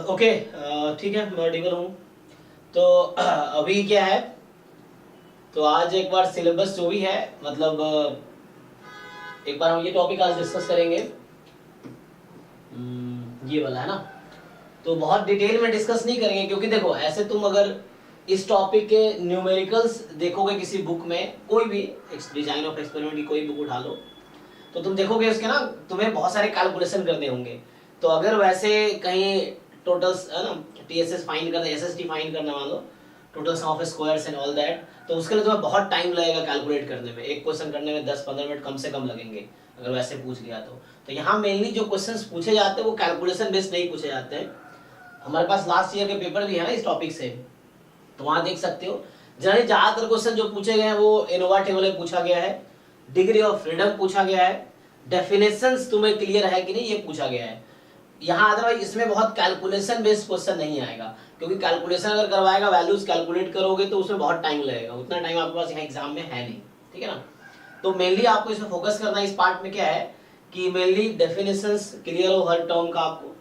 Okay, ठीक है, मैं ऑडिबल हूँ। तो अभी क्या है, तो आज एक बार सिलेबस जो भी है, मतलब एक बार हम ये टॉपिक आज डिस्कस करेंगे, ये वाला है ना। तो बहुत डिटेल में डिस्कस नहीं करेंगे, क्योंकि देखो ऐसे तुम अगर इस टॉपिक के न्यूमेरिकल्स देखोगे किसी बुक में, कोई भी डिजाइन ऑफ एक्सपेरिमेंट की कोई बुक उठा लो, तो तुम देखोगे उसके ना तुम्हें बहुत सारे कैलकुलेशन करने होंगे। तो अगर वैसे कहीं टोटल्स है ना, टीएसएस फाइंड करना, एसएसटी फाइंड करना, मान लो total sum of squares and all that, तो उसके लिए तुम्हें बहुत टाइम लगेगा कैलकुलेट करने में। एक क्वेश्चन करने में 10-15 मिनट कम से कम लगेंगे अगर वैसे पूछ लिया तो यहाँ मेनली जो क्वेश्चंस पूछे जाते हैं वो कैलकुलेशन बेस्ड नहीं पूछे जाते हैं। हमारे पास लास्ट ईयर के पेपर भी है ना इस टॉपिक से, तो वहां देख सकते हो जनरली ज्यादातर क्वेश्चन जो पूछे गए हैं वो एनोवा टेबल में पूछा गया है, डिग्री ऑफ फ्रीडम पूछा गया है, डेफिनेशंस तुम्हें क्लियर है कि नहीं ये पूछा गया है। यहाँ अदरवाइज इसमें बहुत कैलकुलेशन बेस्ड क्वेश्चन नहीं आएगा, क्योंकि कैलकुलेशन अगर करवाएगा, वैल्यूज कैलकुलेट करोगे तो उसमें बहुत टाइम लगेगा, उतना टाइम आपके पास यहाँ एग्जाम में है नहीं, ठीक है ना। तो मेनली आपको इसमें फोकस करना है इस पार्ट में क्या है कि मेनली डेफिनेशंस क्लियर हो हर टर्म का आपको,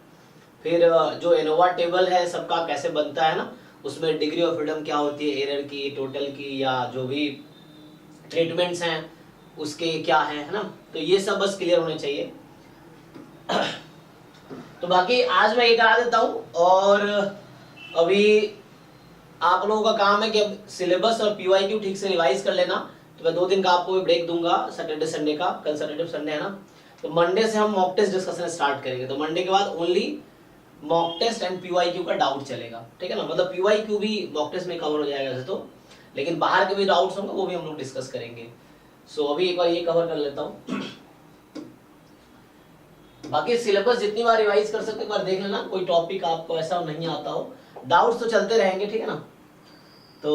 फिर जो एनोवा टेबल है सबका कैसे बनता है ना, उसमें डिग्री ऑफ फ्रीडम क्या होती है, एरर की, टोटल की, या जो भी ट्रीटमेंट्स हैं उसके क्या है ना, तो ये सब बस क्लियर होने चाहिए। तो बाकी आज मैं ये करा देता हूँ, और अभी आप लोगों का काम है कि अब सिलेबस और पीवाईक्यू ठीक से रिवाइज कर लेना। तो मैं 2 दिन का आपको भी ब्रेक दूंगा, सैटरडे संडे का, कल सैटरडे संडे है ना, तो मंडे से हम मॉक टेस्ट डिस्कशन स्टार्ट करेंगे। तो मंडे के बाद only mock test and PYQ का डाउट चलेगा, ठीक है ना। मतलब पीवाईक्यू भी मॉक टेस्ट में कवर हो जाएगा वैसे तो, लेकिन बाहर के भी डाउट्स होंगे वो भी हम लोग डिस्कस करेंगे। सो अभी एक बार ये कवर कर लेता हूँ। बाकी सिलेबस जितनी बार रिवाइज कर सकते एक बार देख लेना, कोई टॉपिक आपको ऐसा नहीं आता हो, डाउट्स तो चलते रहेंगे, ठीक है ना। तो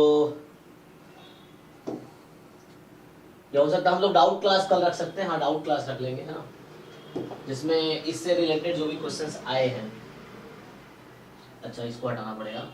हो सकता है हम लोग डाउट क्लास कल रख सकते हैं, हाँ डाउट क्लास रख लेंगे, है ना, जिसमें इससे रिलेटेड जो भी क्वेश्चंस आए हैं। अच्छा इसको हटाना पड़ेगा।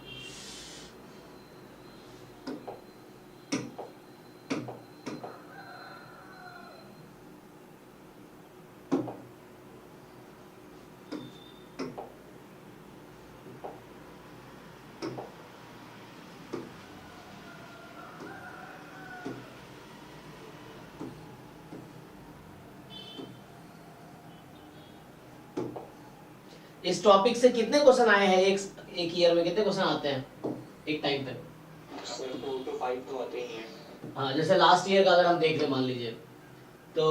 इस टॉपिक से कितने क्वेश्चन आए हैं एक ईयर में, कितने क्वेश्चन आते हैं एक टाइम पे? 2 to 5 तो आते ही हैं। हाँ जैसे लास्ट ईयर का अगर हम देख ले मान लीजिए तो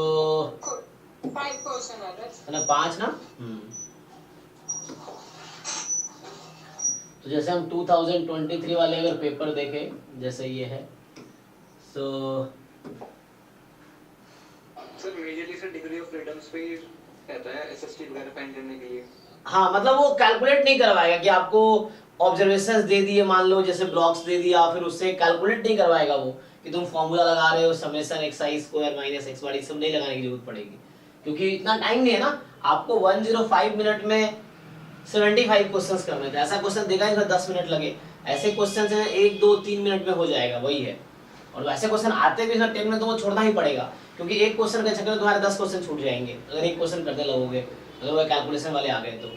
5% है ना, 5 ना। तो जैसे हम 2023 वाले अगर पेपर देखें, जैसे ये है, so sir majorly sir degree of freedoms पे रहता है एसएसटी वगैरह फाइंड करने के लिए। हाँ मतलब वो कैलकुलेट नहीं करवाएगा कि आपको ऑब्जर्वेशंस दे दिए मान लो, जैसे ब्लॉक्स दे दिया, फिर उससे कैलकुलेट नहीं करवाएगा वो कि तुम फॉर्मूला लगा रहे हो समेशन एक्स आई स्क्वायर माइनस एक्स वाई, सब नहीं लगाने की जरूरत पड़ेगी, क्योंकि इतना टाइम नहीं है ना। आपको 105 मिनट में 75 क्वेश्चंस करने थे, ऐसा क्वेश्चन देगा इसमें 10 मिनट लगे, ऐसे क्वेश्चन हैं 1 2 3 मिनट में हो जाएगा, वही है। और वैसे क्वेश्चन आते भी इसमें 10 मिनट तो वो छोड़ना ही पड़ेगा, क्योंकि एक क्वेश्चन के चक्कर में तुम्हारे 10 क्वेश्चन छूट जाएंगे अगर एक क्वेश्चन करने लगोगे, अगर वो कैलकुलेशन वाले आ गए तो।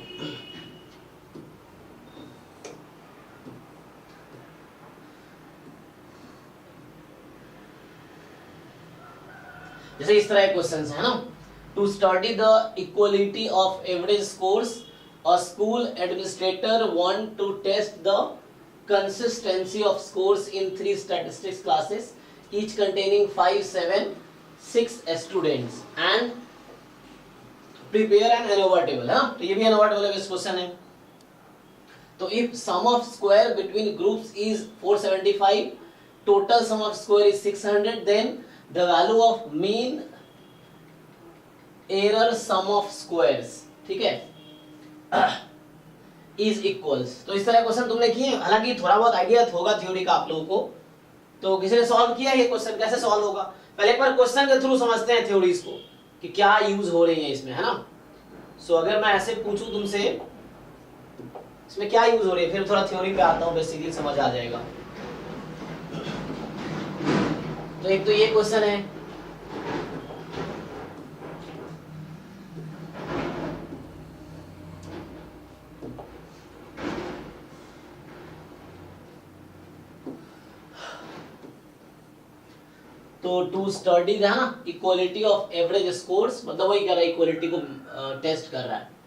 जैसे इस तरह के क्वेश्चंस है ना, to study the equality of average scores, a school administrator want to test the consistency of scores in 3 statistics classes each containing 5 7 6 students and prepare an ANOVA table। हाँ तो ये भी ANOVA table बेस्ड क्वेश्चन है। तो if sum of square between groups is 475, total sum of square is 600, then the value of mean error sum of squares, ठीक है, is equals. तो इस तरह क्वेश्चन तुमने किए, हालांकि थोड़ा बहुत आइडिया होगा थ्योरी का आप लोगों को, तो किसी ने सॉल्व किया ये क्वेश्चन, कैसे सॉल्व होगा? पहले एक बार क्वेश्चन के थ्रू समझते हैं थ्योरीज को कि क्या यूज हो रही है इसमें, है ना। सो अगर मैं ऐसे पूछूं तुमसे इसमें क्या यूज हो रही है, फिर थोड़ा थ्योरी पे आता हूँ, बेसिकली समझ आ जाएगा। तो एक तो ये क्वेश्चन है, तो टू स्टडी है ना इक्वालिटी ऑफ एवरेज स्कोर्स, मतलब वही कर रहा है, इक्वालिटी को टेस्ट कर रहा है।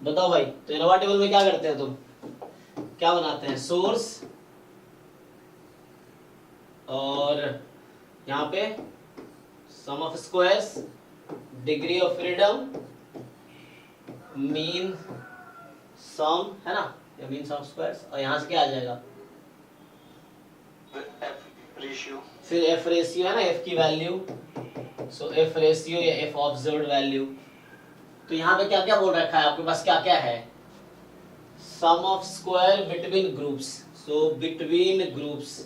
बताओ भाई, तो इनोवा टेबल में क्या करते हो तुम, क्या बनाते हैं, सोर्स और यहाँ पे sum of squares, degree of freedom, mean sum है ना, या मीन सम स्क्वायर्स, और यहाँ से क्या आ जाएगा, एफ रेशियो, फिर एफ रेशियो है ना, एफ की वैल्यू, सो एफ रेशियो या एफ ऑब्जर्व्ड वैल्यू। तो यहाँ पे क्या क्या बोल रखा है आपके पास, क्या क्या है, sum of square between groups, so between groups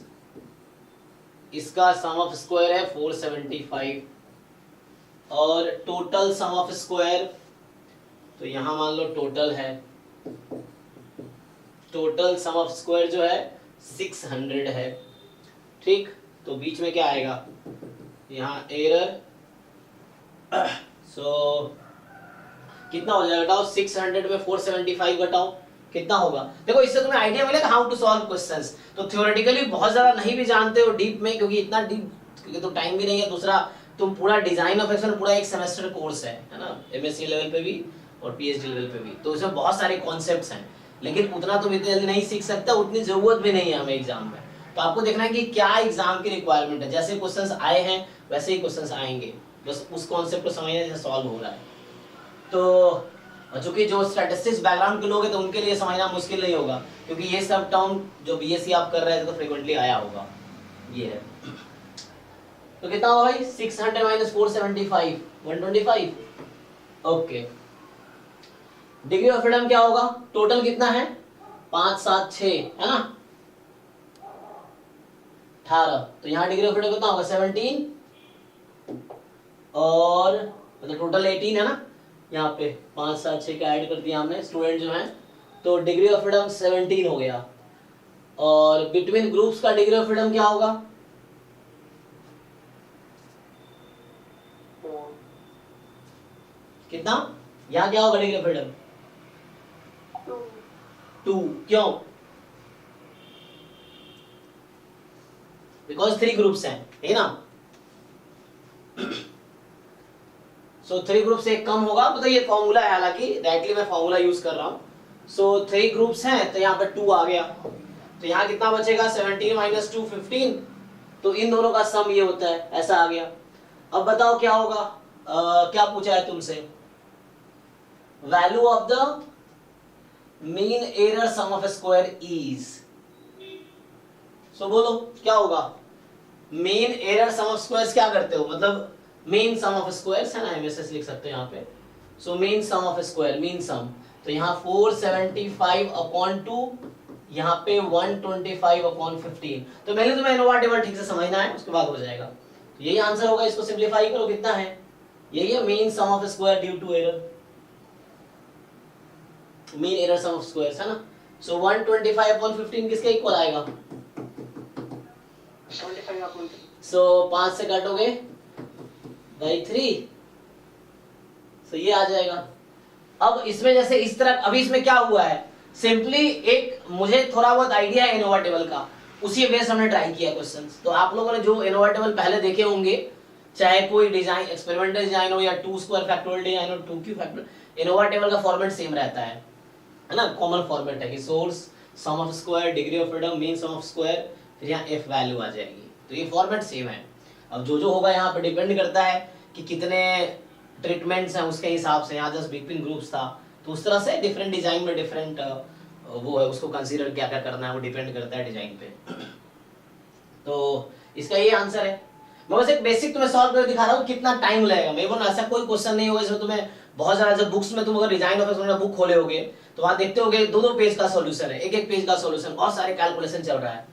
इसका सम ऑफ स्क्वायर है 475, और टोटल सम ऑफ स्क्वायर, तो यहाँ मान लो टोटल है, टोटल सम ऑफ स्क्वायर जो है 600 है, ठीक। तो बीच में क्या आएगा, यहाँ एरर, सो कितना हो जाएगा बताओ, 600 में 475 घटाओ कितना होगा। देखो इससे तुम्हें आइडिया मिलेगा हाउ टू सॉल्व क्वेश्चंस। तो थ्योरेटिकली बहुत ज्यादा नहीं भी जानते हो डीप में, क्योंकि इतना डीप क्योंकि तो टाइम भी नहीं है, दूसरा तुम पूरा डिजाइन ऑफ एक्शन पूरा एक सेमेस्टर कोर्स है ना, एमएससी लेवल पे भी और पीएचडी लेवल पे भी, तो इसमें बहुत सारे कॉन्सेप्ट्स हैं, लेकिन उतना तुम इतनी जल्दी नहीं सीख सकता, उतनी जरूरत भी नहीं है हमें एग्जाम में। तो आपको देखना है कि क्या एग्जाम की रिक्वायरमेंट है, जैसे क्वेश्चंस आए हैं वैसे ही क्वेश्चंस आएंगे, बस उस कॉन्सेप्ट को समझना जैसे सॉल्व हो रहा है। तो चूंकि जो स्टैटिस्टिक्स बैकग्राउंड के लोग हैं तो उनके लिए समझना मुश्किल नहीं होगा, क्योंकि ये सब टर्म जो बीएससी आप कर रहे थे तो फ्रीक्वेंटली आया होगा, ये है। तो कितना होगा भाई, 600 minus 475 125, okay. Degree of freedom क्या होगा, टोटल कितना है 5 7 6 है ना 18, तो यहाँ डिग्री ऑफ फ्रीडम कितना होगा 17, और मतलब टोटल 18 है ना, यहाँ पे 5 7 6 का ऐड कर दिया हमने स्टूडेंट जो है, तो डिग्री ऑफ फ्रीडम 17 हो गया। और बिटवीन ग्रुप्स का डिग्री ऑफ फ्रीडम क्या होगा, कितना, यहाँ क्या होगा डिग्री ऑफ फ्रीडम 2, क्यों, बिकॉज 3 ग्रुप्स हैं, है ना, सो 3 ग्रुप से एक कम होगा, मतलब ये फॉर्मूला है, हालांकि डायरेक्टली मैं फॉर्मूला यूज कर रहा हूँ। सो 3 ग्रुप्स हैं तो यहाँ पर 2 आ गया, तो यहाँ कितना बचेगा 17 माइनस 2 15, तो इन दोनों का सम ये होता है, ऐसा आ गया। अब बताओ क्या होगा, क्या पूछा है तुमसे, value of the mean error sum of square is, so बोलो क्या होगा, mean error sum of squares क्या करते हो, मतलब मीन सम ऑफ स्क्वायर्स है ना, एमएसएस लिख सकते हो यहाँ पे, so mean sum of square, mean sum, तो यहाँ 475 अपॉन 2, यहाँ पे 125 अपॉन 15, तो पहले तुम्हें इनोवा टेबल ठीक से समझना है, उसके बाद हो जाएगा। तो यही आंसर होगा, इसको सिंप्लीफाई करो कितना है, यही है mean sum of square due to error, mean error sum of squares है ना, सो 125 अपॉन 15 किसके इक्वल आएगा, 75 अपॉन, सो 5 से काटोगे बाई 3, तो ये आ जाएगा। अब इसमें जैसे इस तरह, अभी इसमें क्या हुआ है, सिंपली एक मुझे थोड़ा बहुत आइडिया है इनोवा टेबल का, उसी बेस हमने ट्राई किया क्वेश्चंस। तो आप लोगों ने जो इनोवा टेबल पहले देखे होंगे, चाहे कोई डिजाइन एक्सपेरिमेंटल डिजाइन हो या 2 स्क्वायर फैक्टोरियल डिजाइन हो, 2 क्यूब फैक्टोरियल, इनोवा टेबल का फॉर्मेट सेम रहता है ना, कॉमन फॉर्मेट है कि source, sum of square, degree of freedom, mean sum of square, फिर यहाँ एफ वैल्यू आ जाएगी, तो ये फॉर्मेट सेम है। अब जो होगा यहाँ पे डिपेंड करता है कि कितने ट्रीटमेंट्स हैं उसके हिसाब से, यहाँ 10 बिग ग्रुप्स था तो उस तरह से डिफरेंट डिजाइन में डिफरेंट वो है, उसको कंसीडर क्या क्या करना है वो डिपेंड करता है डिजाइन पे। तो इसका ये आंसर है, मैं बस एक बेसिक तुम्हें सॉल्व करके दिखा रहा हूँ कितना टाइम लगेगा। मेरे को ऐसा कोई क्वेश्चन नहीं होगा इसमें तुम्हें बहुत सारा, जब बुक्स में तुम अगर डिजाइन ऑफ बुक खोले होगे तो वहां देखते होगे 2-2 पेज का सॉल्यूशन है, एक पेज का सॉल्यूशन, बहुत सारे कैलकुलेशन चल रहा है,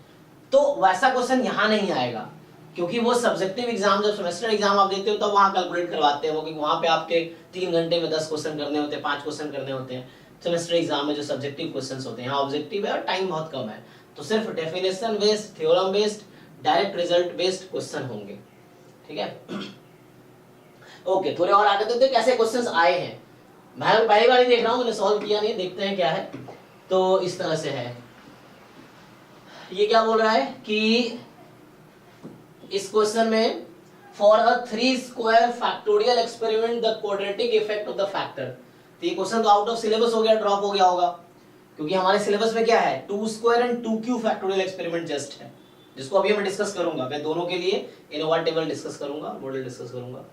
तो वैसा क्वेश्चन यहाँ नहीं आएगा, क्योंकि वो सब्जेक्टिव एग्जाम, जब सेमेस्टर एग्जाम आप देते हो तब वहाँ कैलकुलेट करवाते हैं वो, क्योंकि वहाँ पे आपके 3 घंटे में 10 क्वेश्चन करने होते हैं, 5 क्वेश्चन करने होते हैं। सेमेस्टर एग्जाम में जो सब्जेक्टिव क्वेश्चंस होते हैं, यहाँ ऑब्जेक्टिव है और टाइम बहुत कम है, तो सिर्फ definition based, theorem based, direct result based question होंगे। ठीक है, ओके, थोड़े और आगे देखते हैं कैसे क्वेश्चंस आए हैं। मैं पहली बार ही देख रहा हूँ, मैंने सॉल्व किया नहीं, देखते हैं क्या है। तो इस तरह से है, ये क्या बोल रहा है कि इस क्वेश्चन में for a 3 square factorial experiment the quadratic effect of the factor. तो ये क्वेश्चन तो आउट ऑफ सिलेबस हो गया, ड्रॉप हो गया होगा, क्योंकि हमारे सिलेबस में क्या है 2 square and 2 cube factorial experiment just है, जिसको अभी मैं डिस्कस करूंगा। मैं दोनों के लिए इनोवा टेबल डिस्कस करूंगा, मॉडल डिस्कस करूंगा।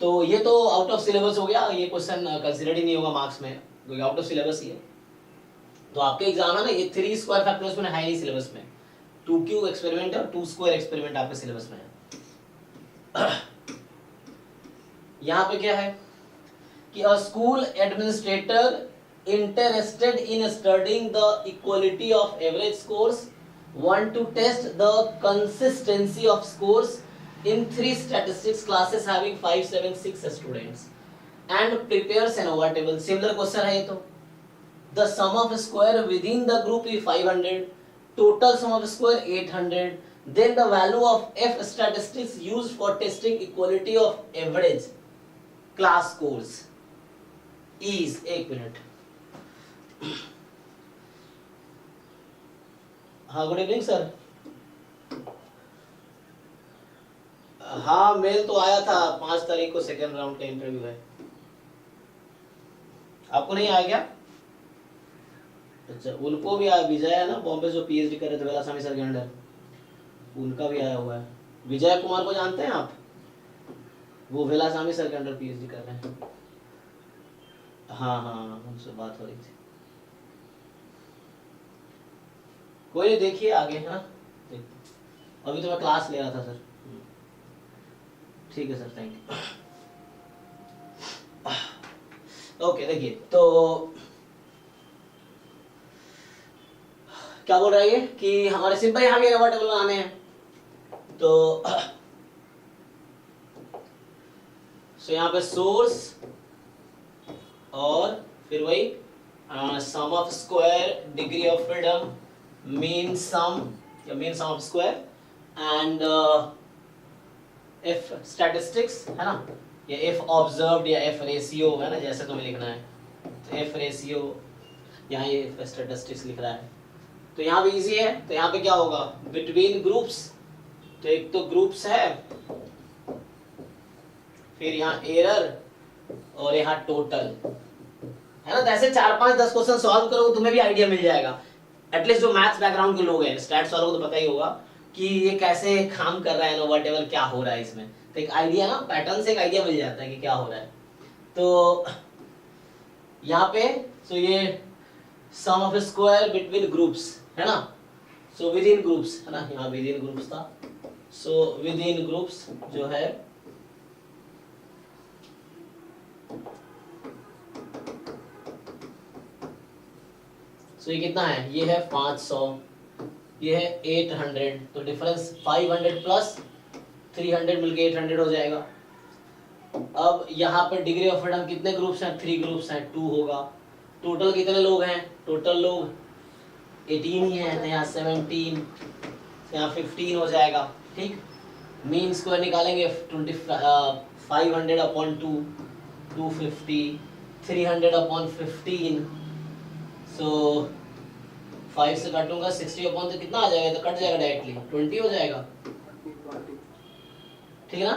तो ये तो आउट ऑफ सिलेबस हो गया, ये क्वेश्चन कंसीडर्ड ही नहीं होगा मार्क्स में, क्योंकि आउट ऑफ सिलेबस ही है। तो आपके एग्जाम है ना, ये 3 स्क्वायर फैक्टर्स में है नहीं सिलेबस में, 2 क्यूब एक्सपेरिमेंट और 2 स्क्वायर एक्सपेरिमेंट आपके सिलेबस में है। यहाँ पे क्या है कि अ school administrator interested in studying the equality of average scores want to test the consistency of scores in 3 statistics classes having 5, 7, 6 students and prepares an ANOVA table. Similar question है ये तो। The sum of square within the group is 500, total sum of square 800, then the value of F statistics used for testing equality of average class scores is, एक minute, हाँ good evening sir. हाँ mail तो आया था, 5 तारीख को second round का interview है। आपको नहीं आया क्या? अच्छा, उनको भी आया, विजय है ना बॉम्बे जो पीएचडी कर रहे थे वेलास्वामी सर के अंडर, उनका भी आया हुआ है। विजय कुमार को जानते हैं आप? वो वेलास्वामी सर के अंडर पीएचडी कर रहे हैं। हाँ हाँ, उनसे बात हो रही थी। कोई नहीं, देखिए आगे है ना, अभी तो मैं क्लास ले रहा था सर। ठीक है सर, थैंक यू। ओके, देखिए तो क्या बोल रहा है ये कि हमारे सिंपल यहाँ भी ANOVA टेबल बनाने हैं। तो यहाँ पे सोर्स और फिर वही sum of square, degree of freedom, mean sum of square and f statistics है ना, या f observed या f ratio है ना, जैसे तुम्हें लिखना है। तो f ratio, यहाँ ये f statistics लिख रहा है, तो यहाँ भी इजी है। तो यहाँ पे क्या होगा, between groups, तो एक तो ग्रुप्स है, फिर यहाँ एरर और यहाँ टोटल है ना। तो ऐसे 4, 5, 10 क्वेश्चन सॉल्व करो, तुम्हें भी आइडिया मिल जाएगा। एटलीस्ट जो मैथ्स बैकग्राउंड के लोग हैं, स्टैट्स वालों को तो पता ही होगा कि ये कैसे काम कर रहा है ANOVA टेबल, क्या हो रहा है इसमें। तो एक आइडिया ना, पैटर्न से एक आइडिया मिल जाता है कि क्या हो रहा है। तो यहाँ पे सो ये sum of square between groups है ना, सो विद इन ग्रुप्स है ना, यहाँ विद इन ग्रुप्स था। सो विद इन ग्रुप्स जो है तो ये कितना है, ये है 500, ये है 800, तो डिफरेंस 500 प्लस 300 मिलके 800 हो जाएगा। अब यहाँ पर डिग्री ऑफ फ्रीडम कितने ग्रुप्स हैं, 3 ग्रुप्स हैं, 2 होगा। टोटल कितने लोग हैं, टोटल लोग 18 ही हैं, तो यहाँ 17, यहाँ 15 हो जाएगा। ठीक, मीन स्क्वायर निकालेंगे 500 अपॉन 2, 250, 300 अपॉन 15, सो 5 से काटूंगा 60 अपॉन, तो कितना आ जाएगा, तो कट जाएगा डायरेक्टली 20 हो जाएगा। ठीक है ना,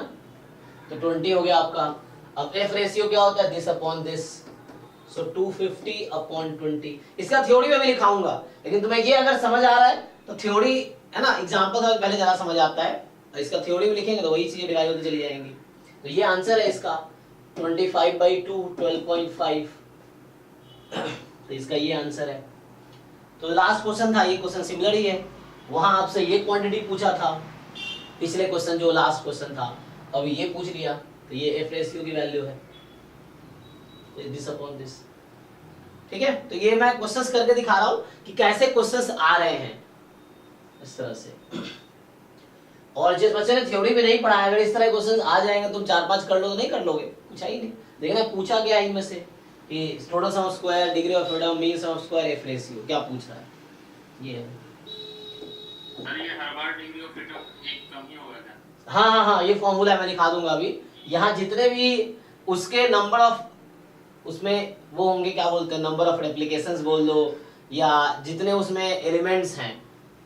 तो 20 हो गया आपका। अब एफ रेशियो क्या होता है, this upon this, so 250 upon 20। इसका थ्योरी में भी लिखाऊंगा, लेकिन तुम्हें ये अगर समझ आ रहा है तो थ्योरी है ना, एग्जांपल से पहले ज्यादा समझ आता है। इसका थ्योरी में लिखेंगे तो वही चीजें डिवाइड होती चली जाएंगी। तो ये आंसर है इसका 25/2 12.5, तो इसका ये आंसर है। तो लास्ट क्वेश्चन था, ये क्वेश्चन सिमिलर ही है, वहां आपसे ये क्वांटिटी पूछा था पिछले क्वेश्चन जो लास्ट क्वेश्चन था, अभी ये पूछ लिया, तो ये एफ रेशियो की वैल्यू है दिस अपॉन दिस। ठीक है, तो ये मैं क्वेश्चंस करके दिखा रहा हूं कि कैसे क्वेश्चंस आ रहे हैं इस तरह से। और जिस बच्चे ने थ्योरी में नहीं पढ़ा है, अगर इस तरह क्वेश्चन आ जाएंगे तुम 4-5 कर लो तो नहीं कर लोगे, पूछा ही नहीं। देखना पूछा क्या है इनमें से, कि total sum of square, degree of freedom, mean sum of square, F ratio, क्या पूछ रहा है ये है। सर ये हर बार डिग्री ऑफ फ्रीडम एक कम ही होगा क्या? हाँ हाँ हाँ, ये फॉर्मूला मैं दिखा दूंगा अभी। यहाँ जितने भी उसके नंबर ऑफ, उसमें वो होंगे क्या बोलते हैं, नंबर ऑफ रेप्लिकेशंस बोल दो, या जितने उसमें एलिमेंट्स हैं,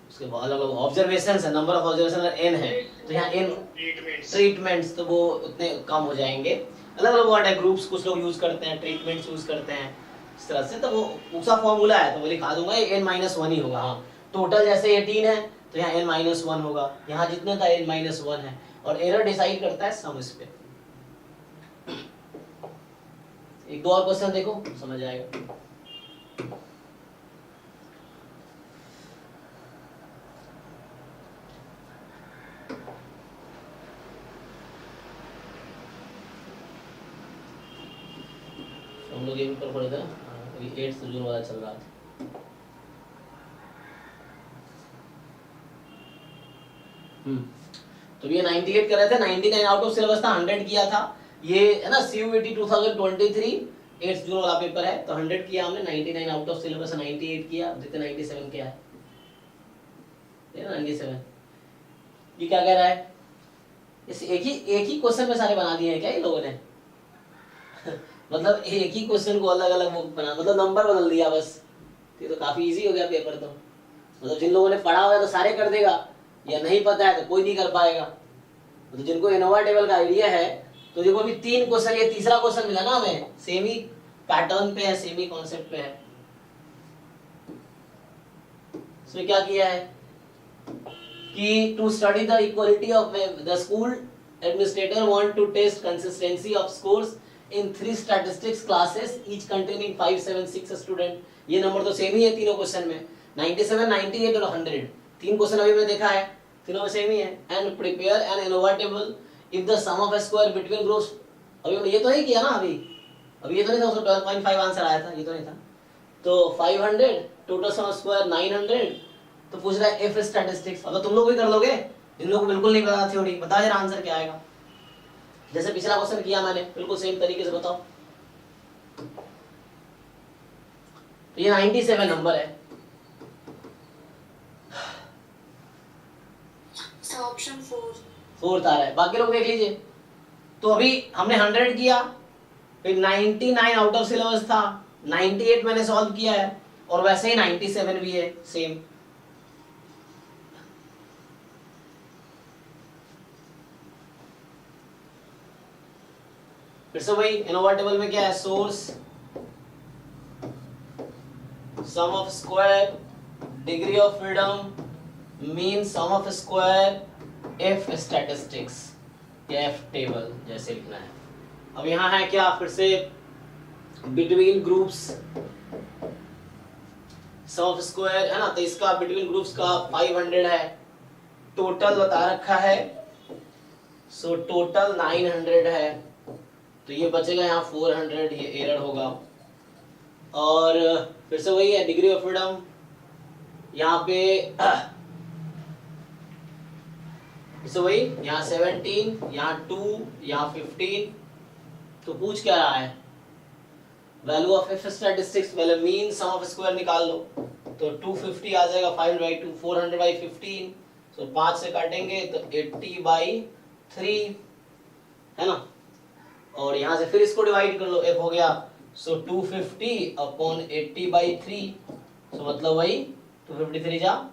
उसके अलग अलग ऑब्जर्वेशंस है, नंबर ऑफ ऑब्जर्वेशन n है, तो यहाँ n ट्रीटमेंट्स, तो वो उतने कम हो जाएंगे। अलग अलग वर्ड है, ग्रुप्स कुछ लोग यूज करते हैं, ट्रीटमेंट्स यूज करते हैं, इस तरह से। तो वो उसका फॉर्मूला है, तो वो लिखा दूंगा, ये n-1 ही होगा। हाँ, टोटल जैसे 18 है तो यहाँ n-1 होगा, यहाँ जितने का n-1 है, और एरर डिसाइड करता है सम इस पे। एक दो और क्वेश्चन देखो, समझ आएगा। हम लोग ये भी पढ़े थे ना, अभी 8 जून वाला चल रहा था। तो ये 98 कर रहे थे, 99 आउट ऑफ सिलेबस था, 100 किया था। ये है ना CUET 2023 8 जून वाला पेपर है, तो 100 किया हमने, 99 आउट ऑफ सिलेबस 98 किया, देखते 97 क्या है, 97। ये क्या कह रहा है, इस एक ही क्वेश्चन में सारे बना दिए हैं क्या ये लोगों ने मतलब एक ही क्वेश्चन को अलग अलग बना, मतलब नंबर बदल दिया बस। ये तो काफी इजी हो गया पेपर, तो मतलब जिन लोगों ने पढ़ा हुआ है तो सारे कर देगा, या नहीं पता है तो कोई नहीं कर पाएगा। तो जिनको इनोवा टेबल का आइडिया है, तो देखो अभी 3 क्वेश्चन, ये तीसरा क्वेश्चन मिला ना हमें, सेम ही पैटर्न पे है, सेम ही कॉन्सेप्ट पे है। इसमें क्या किया है कि to study the equality of the school administrator want to test consistency of scores in 3 statistics classes each containing 576 student. ये नंबर तो सेम ही है तीनों क्वेश्चन में, 97, 98 और 100। 3 क्वेश्चन अभी मैंने देखा है, तीनों में सेम ही है। And prepare an ANOVA table if the sum of square between groups. अभी ये तो नहीं किया ना, अभी ये तो नहीं था, उसमें 12.5 आंसर आया था, ये तो नहीं था। तो 500, टोटल सम ऑफ स्क्वायर 900, तो पूछ रहा है एफ स्टैटिस्टिक्स। अगर तुम लोग भी कर लोगे, इन लोगों को बिल्कुल नहीं पता थ्योरी, बता जरा आंसर क्या आएगा। जैसे पिछला क्वेश्चन किया मैंने, बिल्कुल सेम तरीके से बताओ। तो ये 97 नंबर है। ऑप्शन 4 आ रहा है, बाकी लोग देख लीजिए। तो अभी हमने 100 किया, फिर 99 आउट ऑफ सिलेबस था, 98 मैंने सॉल्व किया है, और वैसे ही 97 भी है सेम। फिर से वही इनोवा टेबल में क्या है, source, sum of square, degree of freedom, mean sum of square, F statistics, F table जैसे लिखना है। अब यहाँ है क्या, फिर से between groups, sum of square है ना, तो इसका बिटवीन ग्रुप्स का 500 है, टोटल बता रखा है, सो टोटल 900 है, तो ये बचेगा यहाँ 400, ये एरर होगा। और फिर से वही है, डिग्री ऑफ फ्रीडम यहाँ पे फिर से वही, यहाँ 17, यहाँ 2, यहाँ 15। तो पूछ क्या रहा है, वैल्यू ऑफ एफ स्टैटिस्टिक्स, पहले मीन सम ऑफ स्क्वायर निकाल लो, तो 250 आ जाएगा, 5/2, 400/15, सो 5 से काटेंगे तो 80/3 है ना, और यहाँ से फिर इसको डिवाइड कर लो, f हो गया, सो 250/80/3, सो मतलब वही 253 जा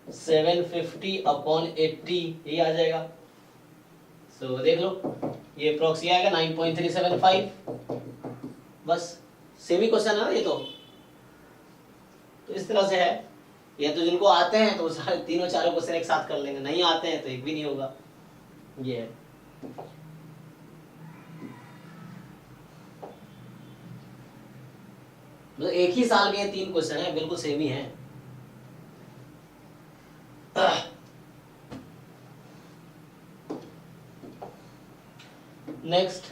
750/80, यही आ जाएगा। सो देख लो, ये प्रॉक्सी आएगा 9.375, बस सेम ही क्वेश्चन है ना ये तो इस तरह से है। या तो जिनको आते हैं तो सारे तीनों चारों क्वेश्चन एक साथ कर लेंगे, नहीं आते हैं तो एक भी नहीं होगा, ये है। मतलब एक ही साल के 3 क्वेश्चन है, बिल्कुल सेम ही है। नेक्स्ट,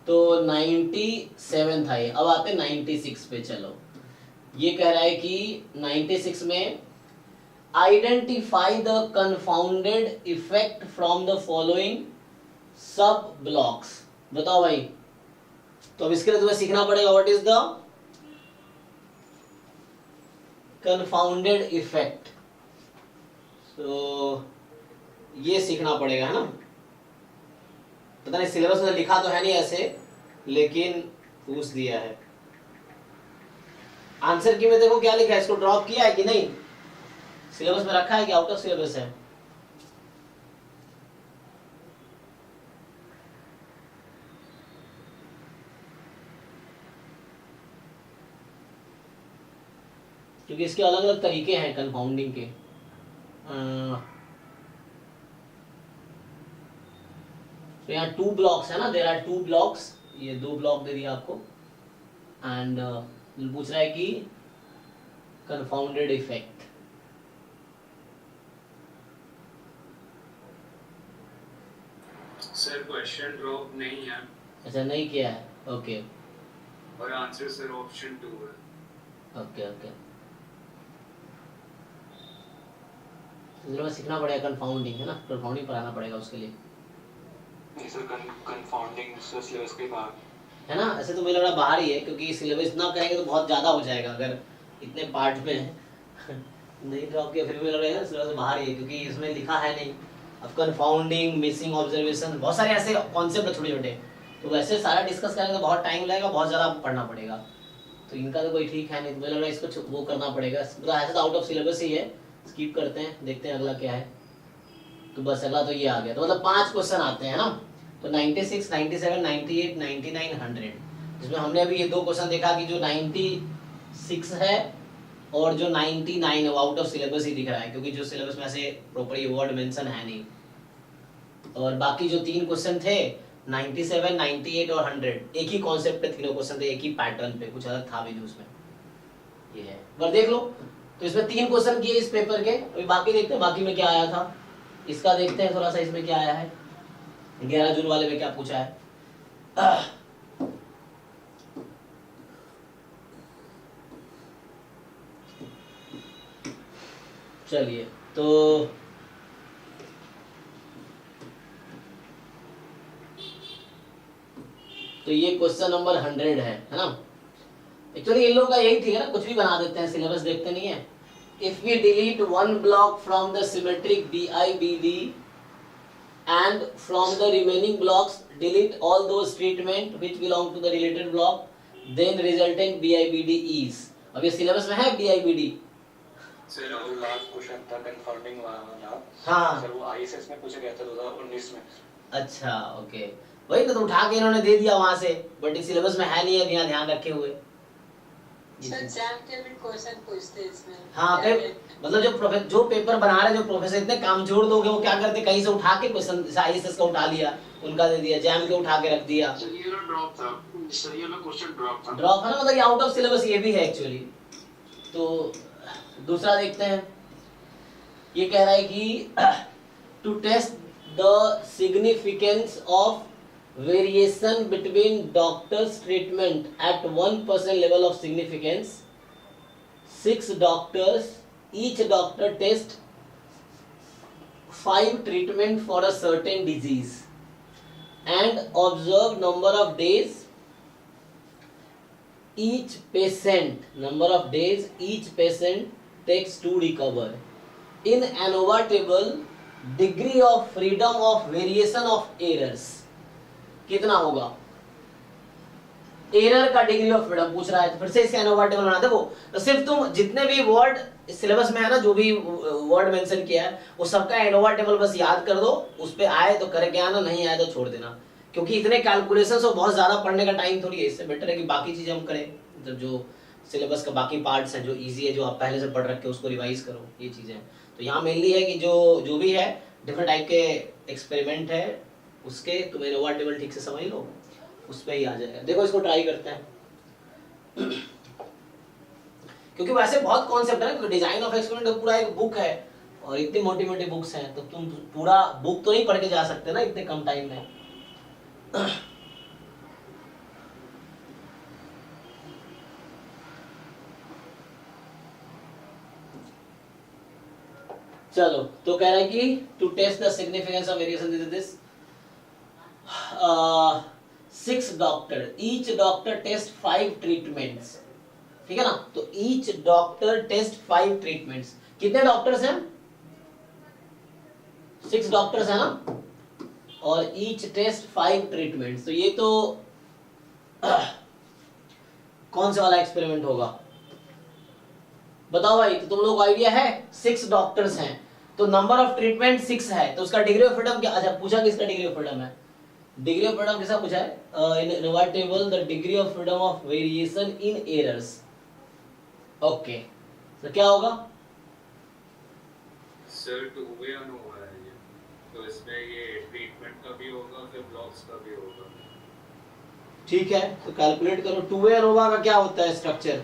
तो 97 था ये, अब आते 96 पे। चलो, ये कह रहा है कि 96 में identify the confounded effect from the following sub blocks. बताओ भाई, तो अब इसके लिए तुम्हें सीखना पड़ेगा what is the confounded effect. तो ये सीखना पड़ेगा, है ना। पता नहीं सिलेबस में लिखा तो है नहीं ऐसे, लेकिन पूछ दिया है। आंसर की में देखो क्या लिखा है, इसको ड्रॉप किया है कि नहीं, सिलेबस में रखा है कि आउट ऑफ सिलेबस है। क्योंकि इसके अलग अलग तरीके हैं कंपाउंडिंग के। तो यहाँ 2 ब्लॉक्स है ना, देयर आर 2 ब्लॉक्स, ये 2 ब्लॉक दे दिया आपको। एंड पूछ रहा है कि confounded effect. Sir question drop नहीं है। अच्छा नहीं किया है, ओके और आंसर सर ऑप्शन 2 है। Okay okay. सीखना पड़ेगा कंफाउंडिंग, है ना, कंफाउंडिंग पढ़ाना पड़ेगा उसके लिए, नहीं सर, कंफाउंडिंग सिलेबस के बाहर है ना। ऐसे तो मुझे लग रहा बाहर ही है, क्योंकि सिलेबस इतना करेंगे तो बहुत ज़्यादा हो जाएगा अगर इतने पार्ट में है। नहीं ड्रॉप किया फिर भी मुझे लग रहा है सिलेबस बाहर ही है, क्योंकि इसमें लिखा है नहीं। अब कंफाउंडिंग, मिसिंग ऑब्जर्वेशन, बहुत सारे ऐसे कॉन्सेप्ट है छोटे छोटे, तो वैसे सारा डिस्कस करेंगे तो बहुत टाइम लगेगा, बहुत ज़्यादा पढ़ना पड़ेगा। तो इनका तो कोई ठीक है नहीं, तो मुझे लग रहा है इसको वो करना पड़ेगा। मतलब ऐसे तो आउट ऑफ सिलेबस ही है, स्किप करते हैं, देखते हैं अगला क्या है। तो बस अगला तो ये आ गया। तो मतलब 5 क्वेश्चन आते हैं ना, तो 96, 97, 98, 99, 100, जिसमें हमने अभी ये 2 क्वेश्चन देखा कि जो 96 है और जो 99 है वो आउट ऑफ सिलेबस ही दिख रहा है, क्योंकि जो सिलेबस में ऐसे प्रॉपर ये वर्ड मेंशन है नहीं। और बाकी जो 3 क्वेश्चन थे 97, 98 और 100, एक ही कॉन्सेप्ट पे तीनों क्वेश्चन थे, एक ही पैटर्न पे, कुछ अलग था भी नहीं उसमें। ये है, पर देख लो। तो इसमें 3 क्वेश्चन किए इस पेपर के, अभी बाकी देखते हैं बाकी में क्या आया था। इसका देखते हैं थोड़ा सा, इसमें क्या आया है, 11 जून वाले में क्या पूछा है। चलिए, तो ये क्वेश्चन नंबर 100 है ना। एक्चुअली इन लोगों का यही थी ना, कुछ भी बना देते हैं, सिलेबस देखते नहीं है। If we delete one block from the symmetric BIBD and from the remaining blocks delete all those treatment which belong to the related block, then resultant BIBD is। अब ये सिलेबस में है BIBD। सर वो last question था confounding वाला। हाँ sir वो ISS में पूछा गया था 2019 में। अच्छा ओके, वही तो उठा के इन्होंने दे दिया वहां से, बट इस सिलेबस में है नहीं है, यहाँ ध्यान रखे हुए। सर एग्जाम के भी क्वेश्चन पूछते हैं इसमें। हाँ मतलब जो पेपर बना रहे जो प्रोफेसर इतने कामचोर लोग हैं, वो क्या करते कहीं से उठा के क्वेश्चन ISS का उठा लिया, उनका दे दिया, जैम के उठा के रख दिया। सर ये वाला ड्रॉप था, सर ये वाला क्वेश्चन ड्रॉप था। ड्रॉप है ना, मतलब ये आउट ऑफ सिलेबस ये भी है एक्चुअली। तो दूसरा देखते हैं, ये कह रहा है कि to test the significance of variation between doctors treatment at 1% level of significance, 6 doctors, each doctor test 5 treatment for a certain disease and observe number of days each patient takes to recover. In ANOVA table, degree of freedom of variation of errors कितना होगा। Error का degree of freedom पूछ रहा है, तो फिर से इसका एनोवा टेबल बना। देखो तो सिर्फ तुम जितने भी वर्ड सिलेबस में है ना, जो भी वर्ड मेंशन किया है वो सबका एनोवा टेबल बस याद कर दो, उस पे आए तो करके आना, नहीं आए तो छोड़ देना, क्योंकि इतने कैलकुलेशंस और बहुत ज्यादा पढ़ने का टाइम थोड़ी है। इससे बेटर है कि बाकी चीजें हम करें, मतलब जो सिलेबस का बाकी पार्ट्स हैं जो इजी है, जो आप पहले से पढ़ रखे उसको रिवाइज करो, ये चीजें। तो यहाँ मेनली है कि जो भी है डिफरेंट टाइप के एक्सपेरिमेंट है, उसके तुम एनोवा टेबल ठीक से समझ लो, उस पे ही आ जाएगा। देखो इसको ट्राई करते हैं, क्योंकि वैसे बहुत कॉन्सेप्ट है ना, डिजाइन ऑफ एक्सपेरिमेंट पूरा एक बुक है और इतनी मोटी मोटी बुक्स हैं, तो तुम पूरा बुक तो नहीं पढ़ के जा सकते ना इतने कम टाइम में। चलो तो कह रहा है कि to test the significance of variation this 6 doctor, each doctor test 5 treatments, ठीक है ना। तो ईच डॉक्टर टेस्ट 5 ट्रीटमेंट्स, कितने डॉक्टर्स हैं? 6 डॉक्टर्स है ना, और ईच टेस्ट 5 ट्रीटमेंट्स। तो ये तो कौन सा वाला एक्सपेरिमेंट होगा बताओ भाई। तो तुम लोगों को आइडिया है, 6 डॉक्टर्स हैं तो नंबर ऑफ ट्रीटमेंट 6 है, तो उसका डिग्री ऑफ फ्रीडम क्या? अच्छा पूछा किसका डिग्री ऑफ फ्रीडम है? डिग्री ऑफ फ्रीडम किसका पूछा है? In revert table the degree of freedom of variation in errors. Okay तो क्या होगा सर? टू वे अनोवा है ये, तो इसमें ये ट्रीटमेंट का भी होगा फिर ब्लॉक्स का भी होगा। ठीक है तो कैलकुलेट करो। टू वे अनोवा का क्या होता है स्ट्रक्चर?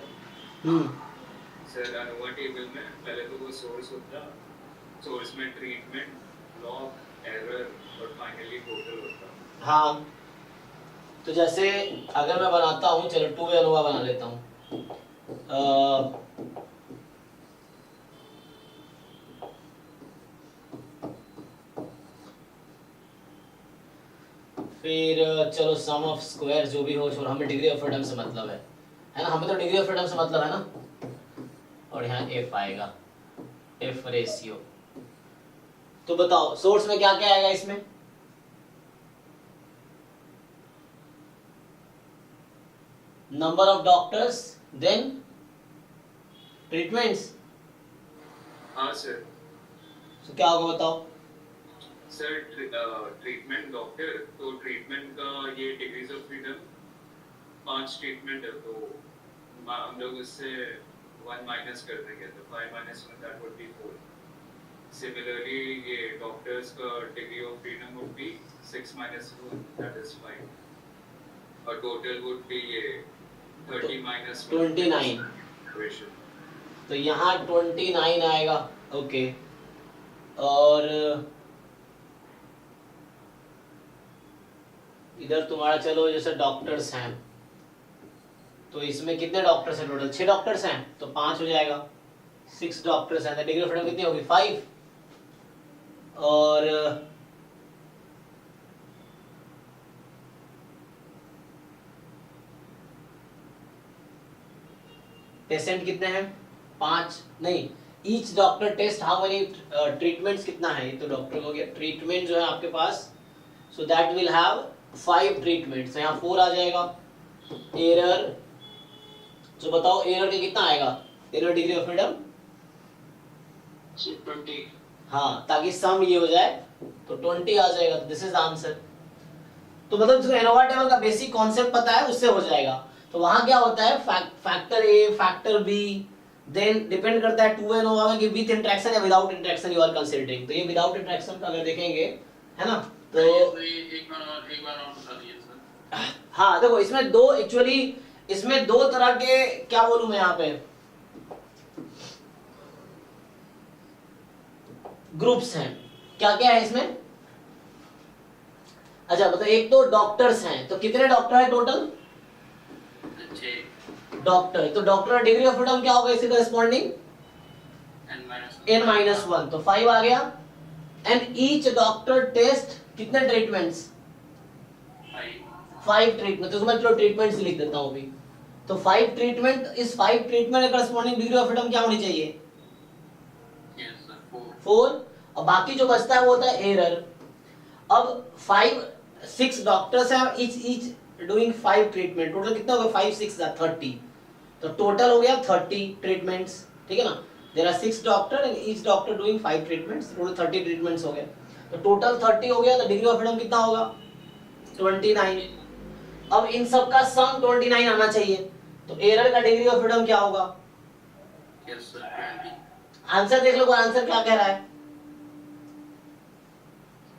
सर अनोवा टेबल में पहले तो वो सोर्स होता है, सोर्स में ट्रीटमेंट, ब्लॉक, एरर और फाइनली टोटल होता है। हाँ तो जैसे अगर मैं बनाता हूँ, चलो टू वे अनोवा बना लेता हूँ। फिर चलो सम ऑफ स्क्वायर जो भी हो, और हमें डिग्री ऑफ फ्रीडम से मतलब है ना, हमें तो डिग्री ऑफ फ्रीडम से मतलब है ना। और यहाँ एफ आएगा, एफ रेशियो। तो बताओ सोर्स में क्या क्या आएगा इसमें? Number of doctors, then treatments. हाँ सर। तो क्या होगा बताओ? सर ट्रीटमेंट डॉक्टर, तो ट्रीटमेंट का ये डिग्रीज ऑफ फ्रीडम 5 ट्रीटमेंट है, तो हम लोग उससे 1 माइनस कर देंगे, तो 5 minus 1 that would be 4. Similarly ये डॉक्टर्स का degree of freedom would be 6 minus 1 that is 5, और टोटल would be ये 30 minus 1 29। तो यहाँ 29 आएगा। ओके और इधर तुम्हारा चलो जैसे डॉक्टर्स हैं, तो इसमें कितने डॉक्टर्स हैं टोटल? 6 डॉक्टर्स हैं तो 5 हो जाएगा। 6 डॉक्टर्स हैं तो डिग्री ऑफ फ्रीडम कितनी होगी? 5। और पेशेंट कितने हैं? 5 नहीं, each doctor test how many treatments कितना है? ये तो डॉक्टर हो गया। ट्रीटमेंट जो है आपके पास, so that will have 5 treatments, यहाँ 4 आ जाएगा। एरर, तो बताओ एरर के कितना आएगा? Error degree of freedom 20। हाँ, ताकि सम ये हो जाए तो 20 आ जाएगा। तो दिस इज आंसर। तो मतलब जो एनोवा टेबल का बेसिक कॉन्सेप्ट पता है उससे हो जाएगा। तो वहां क्या होता है, factor A, factor B, then depend करता है टू एनोवा में कि विद इंटरेक्शन या without interaction you are considering. तो ये विदाउट इंटरेक्शन का अगर देखेंगे है ना, तो एक बार और बता दीजिए सर। हाँ देखो इसमें दो, एक्चुअली इसमें 2 तरह के, क्या बोलूं मैं यहाँ पे, ग्रुप्स हैं। क्या क्या है इसमें? अच्छा मतलब एक तो डॉक्टर्स हैं, तो कितने डॉक्टर है टोटल? 6 डॉक्टर। तो डॉक्टर डिग्री ऑफ फ्रीडम क्या होगा इसके करस्पॉन्डिंग? n-1, तो 5 आ गया। एंड ईच डॉक्टर टेस्ट कितने ट्रीटमेंट्स? 5 ट्रीटमेंट। तो मैं चलो ट्रीटमेंट्स लिख देता हूं अभी। तो 5 ट्रीटमेंट, इस 5 ट्रीटमेंट के करस्पॉन्डिंग डिग्री ऑफ फ्रीडम क्या होनी चाहिए? 4। और बाकी जो बचता है वो होता है एरर। अब 6 डॉक्टर्स हैं, ईच डूइंग 5 ट्रीटमेंट। टोटल कितना होगा? 5 6 30। तो टोटल हो गया 30 ट्रीटमेंट्स, ठीक है ना। There are 6 doctor and each doctor doing 5 treatments, total 30 treatments हो गए। तो टोटल 30 हो गया, तो डिग्री ऑफ फ्रीडम कितना होगा? 29। अब इन सब का सम 29 आना चाहिए। तो एरर का डिग्री ऑफ फ्रीडम क्या होगा? आंसर देख लो, आंसर क्या कह रहा है?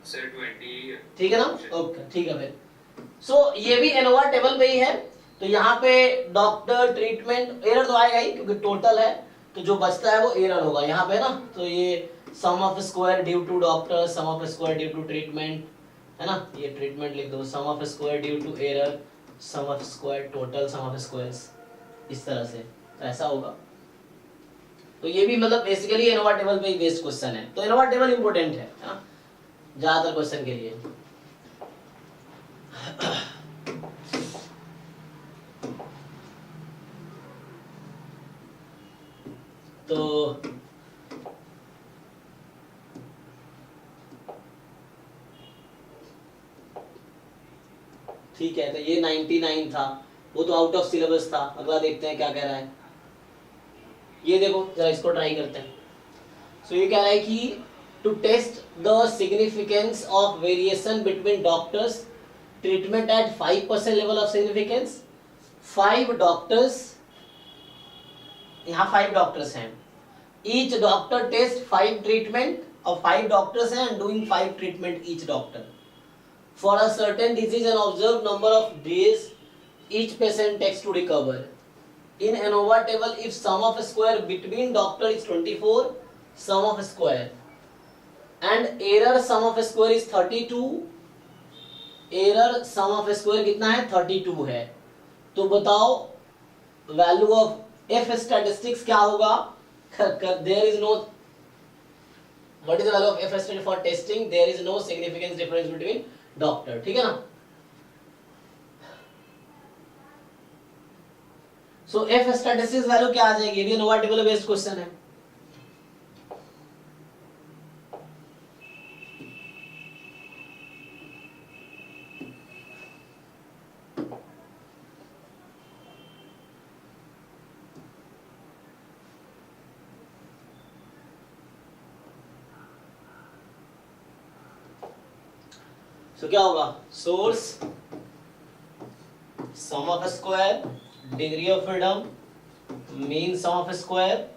सर 20। ठीक है ना, ओके ठीक है फिर। सो ये भी एनोवा टेबल पे ही है। तो यहाँ पे डॉक्टर, ट्रीटमेंट, एरर तो आएगा ही क्योंकि टोटल है, तो जो बचता है वो एरर होगा यहाँ पे ना। तो ये sum of square due to doctor, sum of square due to treatment, है ना। ये ट्रीटमेंट लिख दो, sum of square due to error, sum of square total, sum of squares, इस तरह से। तो ऐसा होगा। तो ये भी मतलब बेसिकली एनोवा टेबल पे ही बेस्ड क्वेश्चन है, तो एनोवा टेबल इंपॉर्टेंट है ना ज्यादातर क्वेश्चन के लिए। तो ठीक है, तो ये 99 था, वो तो आउट ऑफ सिलेबस था। अगला देखते हैं क्या कह रहा है। ये देखो जरा इसको ट्राई करते हैं। सो ये कह रहा है कि to test the significance of variation between doctors treatment at 5% level of significance, 5 doctors, यहाँ 5 डॉक्टर्स हैं, ईच डॉक्टर टेस्ट 5 ट्रीटमेंट, और 5 डॉक्टर्स हैं and doing 5 treatment each doctor for a certain disease and observed number of days each patient takes to recover. In ANOVA table, if sum of square between doctor is 24, sum of square, and error sum of square is 32, error sum of square कितना है 32 है, तो बताओ value of F statistics क्या होगा? There is no, what is the value of F statistic for testing? There is no significance difference between doctor, ठीक है ना। सो एफ स्टैटिस्टिक्स वैल्यू क्या आ जाएगी? ये एनोवा टेबल बेस्ड क्वेश्चन है। तो क्या होगा? Source, sum of square, degree of freedom, mean sum of square,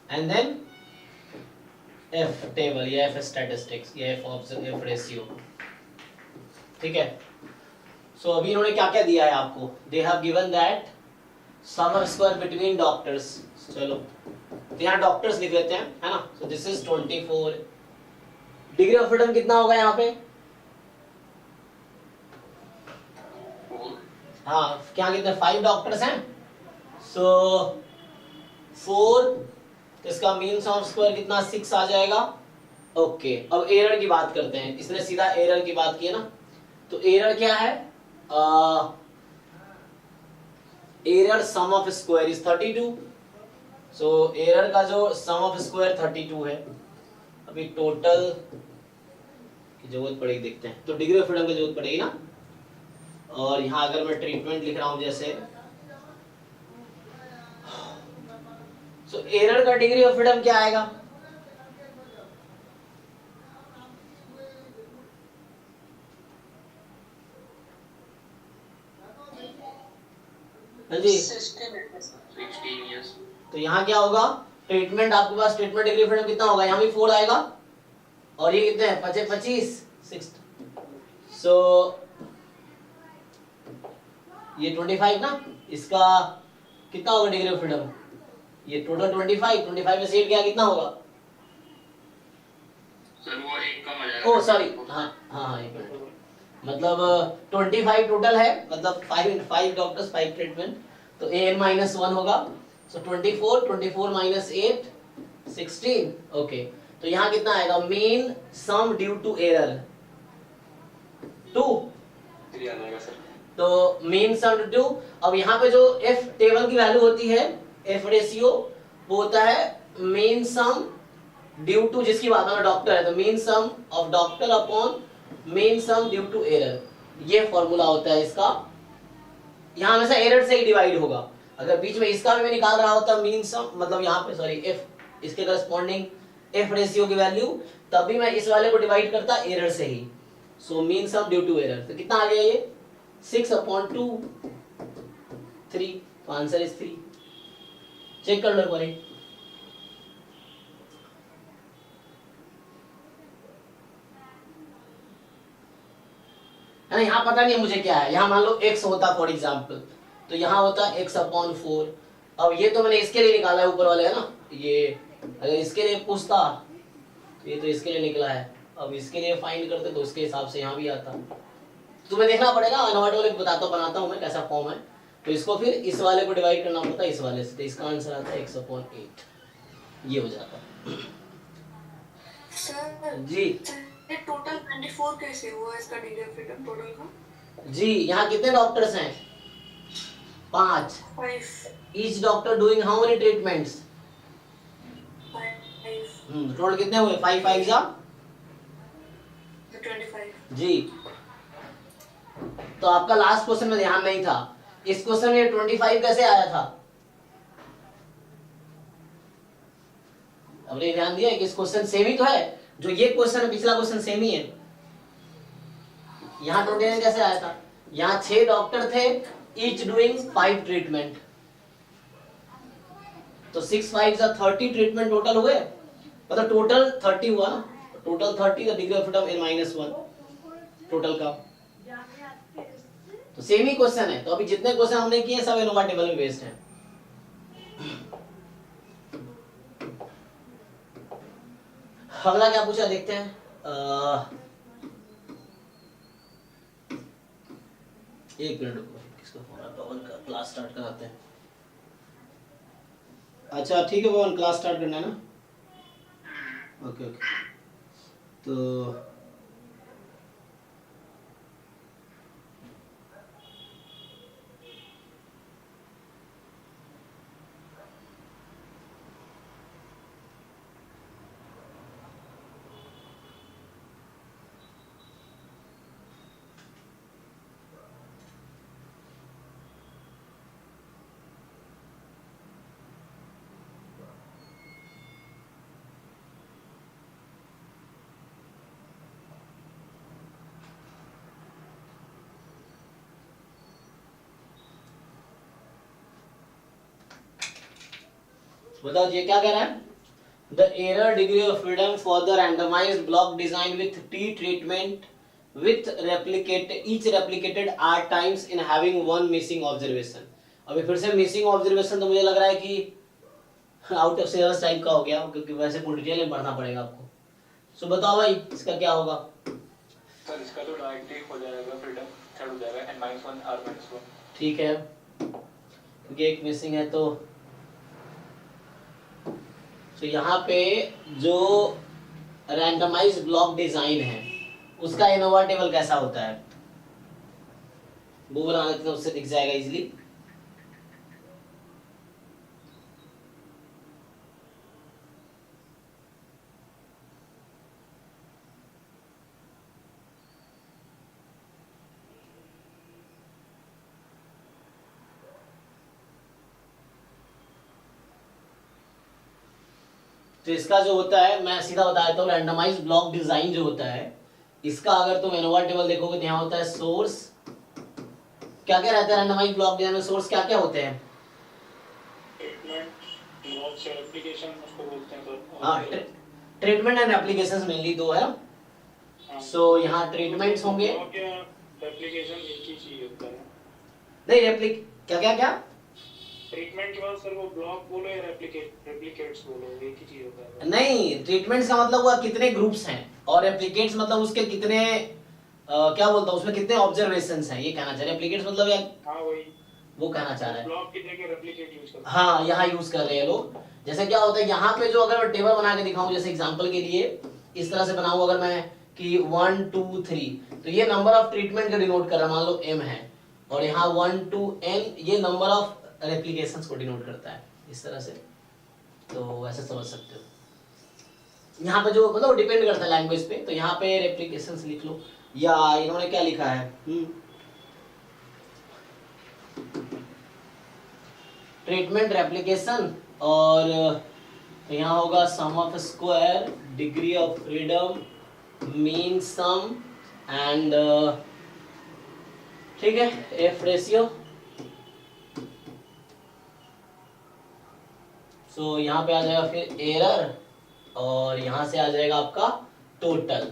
and then F table या एफ स्टैटिस्टिक्स या एफ रेशियो, ठीक है। सो अभी इन्होंने क्या क्या दिया है आपको? They have given that sum of square between doctors, चलो तो यहाँ डॉक्टर्स लिख लेते हैं, है ना। So this is 24। Degree of freedom कितना होगा यहाँ पे? हाँ, क्या कितने 5 डॉक्टर्स हैं, सो 4, इसका मीन सम ऑफ स्क्वायर कितना 6 आ जाएगा। ओके, अब एरर की बात करते हैं। इसने सीधा एरर की बात की है ना, तो एरर क्या है? Error sum of square is 32, so error का जो सम ऑफ स्क्वायर 32 है। अभी टोटल की जरूरत पड़ेगी, देखते हैं। तो डिग्री ऑफ फ्रीडम की जरूरत पड़ेगी ना, और यहाँ अगर मैं ट्रीटमेंट लिख रहा हूं जैसे, सो एरर का डिग्री ऑफ फ्रीडम क्या आएगा? हाँ जी, 16 years। तो यहाँ क्या होगा? ट्रीटमेंट, आपके पास ट्रीटमेंट डिग्री ऑफ फ्रीडम कितना होगा? यहाँ भी 4 आएगा, और ये कितने हैं? 25, 6, सो ये 25 ना, इसका कितना होगा डिग्री ऑफ फ्रीडम? ये टोटल 25 में से 8 गया, कितना होगा? सर वो एक कम आ जाएगा। ओह सॉरी, हाँ एक मिनट, मतलब 25 टोटल है, मतलब 5 डॉक्टर्स 5 ट्रीटमेंट, तो an-1 होगा। सो 24 माइनस 8, 16। ओके, तो यहाँ कितना आएगा? Mean sum due to error 2, 3 आ जाएगा सर। तो मीन सम ड्यू। अब यहाँ पे जो एफ टेबल की वैल्यू होती है, एफ रेशियो, वो होता है मीन सम ड्यू टू, जिसकी बात में डॉक्टर है तो mean sum of doctor upon mean sum due to error, ये फॉर्मूला होता है इसका। यहाँ हमेशा एरर से ही डिवाइड होगा। अगर बीच में इसका भी मैं निकाल रहा होता मीन सम, मतलब यहाँ पे सॉरी एफ, इसके करस्पॉन्डिंग एफ रेशियो की वैल्यू, तब भी मैं इस वाले को डिवाइड करता एरर से ही। So mean sum due to error, तो कितना आ गया ये? 6/2, 3, तो आंसर इज 3। चेक कर लो एक बार। है ना, यहाँ पता नहीं है मुझे क्या है। यहाँ मान लो x होता फॉर एग्जाम्पल, तो यहाँ होता x/4। अब ये तो मैंने इसके लिए निकाला है, ऊपर वाले है ना, ये अगर इसके लिए पूछता तो ये तो इसके लिए निकला है। अब इसके लिए फाइंड करते तो उसके हिसाब से यहाँ भी आता। तुम्हें देखना पड़ेगा, अनवर्ड वाले बनाता हूँ मैं कैसा फॉर्म है, तो इसको फिर इस वाले को डिवाइड करना पड़ता है इस वाले से, तो इसका आंसर आता है x/8, ये हो जाता है। सर जी ये टोटल 24 कैसे हुआ इसका डिग्री ऑफ फ्रीडम टोटल का? जी, यहाँ कितने डॉक्टर्स हैं? 5। 5 each doctor doing how many treatments? 5 total कितने हुए? 5 5 जा 25। जी। तो आपका लास्ट क्वेश्चन में ध्यान नहीं था, इस क्वेश्चन में 25 कैसे आया था? हमने ध्यान दिया कि इस क्वेश्चन सेम ही तो है, जो ये क्वेश्चन है पिछला क्वेश्चन सेम ही है। यहाँ 29 कैसे आया था? यहाँ 6 डॉक्टर थे, ईच डूइंग 5 ट्रीटमेंट, तो 6 5 जा 30 ट्रीटमेंट टोटल हुए, मतलब टोटल 30 हुआ ना, total 30 the degree of freedom n -1 total का। तो सेम ही क्वेश्चन है, तो अभी जितने क्वेश्चन हमने किए सब एनोवा टेबल में बेस्ड हैं। अगला क्या पूछा देखते हैं। एक मिनट रुको, किसका फोन है? पवन का, क्लास स्टार्ट कराते हैं। अच्छा ठीक है पवन, क्लास स्टार्ट करना है ना? ओके ओके, तो बताओ ये क्या कह रहा है? The error degree of freedom for the randomized block design with T treatment with each replicated R times in having one missing observation। अभी फिर से मिसिंग ऑब्जर्वेशन तो मुझे लग रहा है कि आउट ऑफ सिलेबस टाइप का हो गया, क्योंकि वैसे पूरी डिटेल में पढ़ना पड़ेगा आपको। सो बताओ भाई इसका क्या होगा? सर इसका तो डायरेक्टली हो जाएगा, फ्रीडम थर्ड हो जाएगा n -1 r -1। ठीक है, क्योंकि एक मिसिंग है तो यहाँ पे जो रैंडमाइज ब्लॉक डिजाइन है उसका एनोवा टेबल कैसा होता है वो बना लेते हैं, उससे दिख जाएगा इजीली। तो इसका जो होता है, मैं सीधा बता देता हूँ, रैंडमाइज ब्लॉक डिजाइन जो होता है इसका अगर तुम एनोवा टेबल देखोगे तो यहाँ होता है सोर्स। क्या क्या रहता है रैंडमाइज ब्लॉक डिजाइन में? सोर्स क्या क्या होते हैं? ट्रीटमेंट एंड एप्लीकेशंस मेनली दो है। सो यहाँ ट्रीटमेंट्स होंगे, एप्लीकेशन एक ही चीज होता है। नहीं रेप्लिक क्या क्या क्या ट्रीटमेंट के बाद सर वो ब्लॉक बोलो या रेप्लिकेट्स बोलो, एक ही चीज होता है। नहीं, ट्रीटमेंट्स का मतलब हुआ कितने ग्रुप्स हैं, और रेप्लिकेट्स मतलब उसके कितने क्या बोलता हूँ उसमें कितने ऑब्जर्वेशंस हैं, ये कहना चाह रहे हैं। रेप्लिकेट्स मतलब यार हाँ वही वो कहना चाह रहे हैं। ब्लॉक की जगह रेप्लिकेट यूज करते हैं। हाँ यहाँ यूज कर रहे हैं लोग। जैसे क्या होता है यहाँ पे जो अगर मैं टेबल बना के दिखाऊं, जैसे एग्जांपल के लिए इस तरह से बनाऊं अगर मैं कि 1 2 3, तो ये नंबर ऑफ ट्रीटमेंट का डिनोट कर रहा है, मान लो m है, और यहाँ 1 to n ये नंबर ऑफ रेप्लिकेशंस को डिनोट करता है इस तरह से। तो ऐसे समझ सकते हो। यहाँ पे जो मतलब डिपेंड करता है लैंग्वेज पे, तो यहाँ पे रेप्लिकेशंस लिख लो, या इन्होंने क्या लिखा है ट्रीटमेंट रेप्लिकेशन, और यहाँ होगा sum of square, degree of freedom, mean sum and ठीक है एफ रेशियो। सो यहाँ पे आ जाएगा फिर एरर, और यहाँ से आ जाएगा आपका टोटल।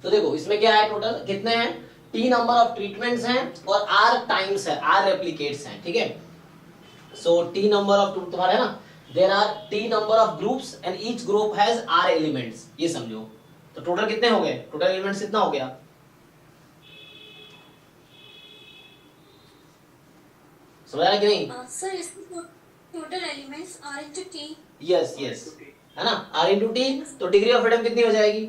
तो देखो इसमें क्या है, टोटल कितने हैं, टी नंबर ऑफ ट्रीटमेंट्स हैं और आर टाइम्स है, आर रेप्लिकेट्स हैं, ठीक है। सो टी नंबर ऑफ तुम्हारा है ना, there are T number of groups and each group has R elements, ये समझो। तो टोटल कितने हो गए, टोटल एलिमेंट्स कितना हो गया, समझ आया कि नहीं? सर इसमें total elements r into t। Yes yes, है ना, r into t, तो डिग्री ऑफ फ्रीडम कितनी हो जाएगी?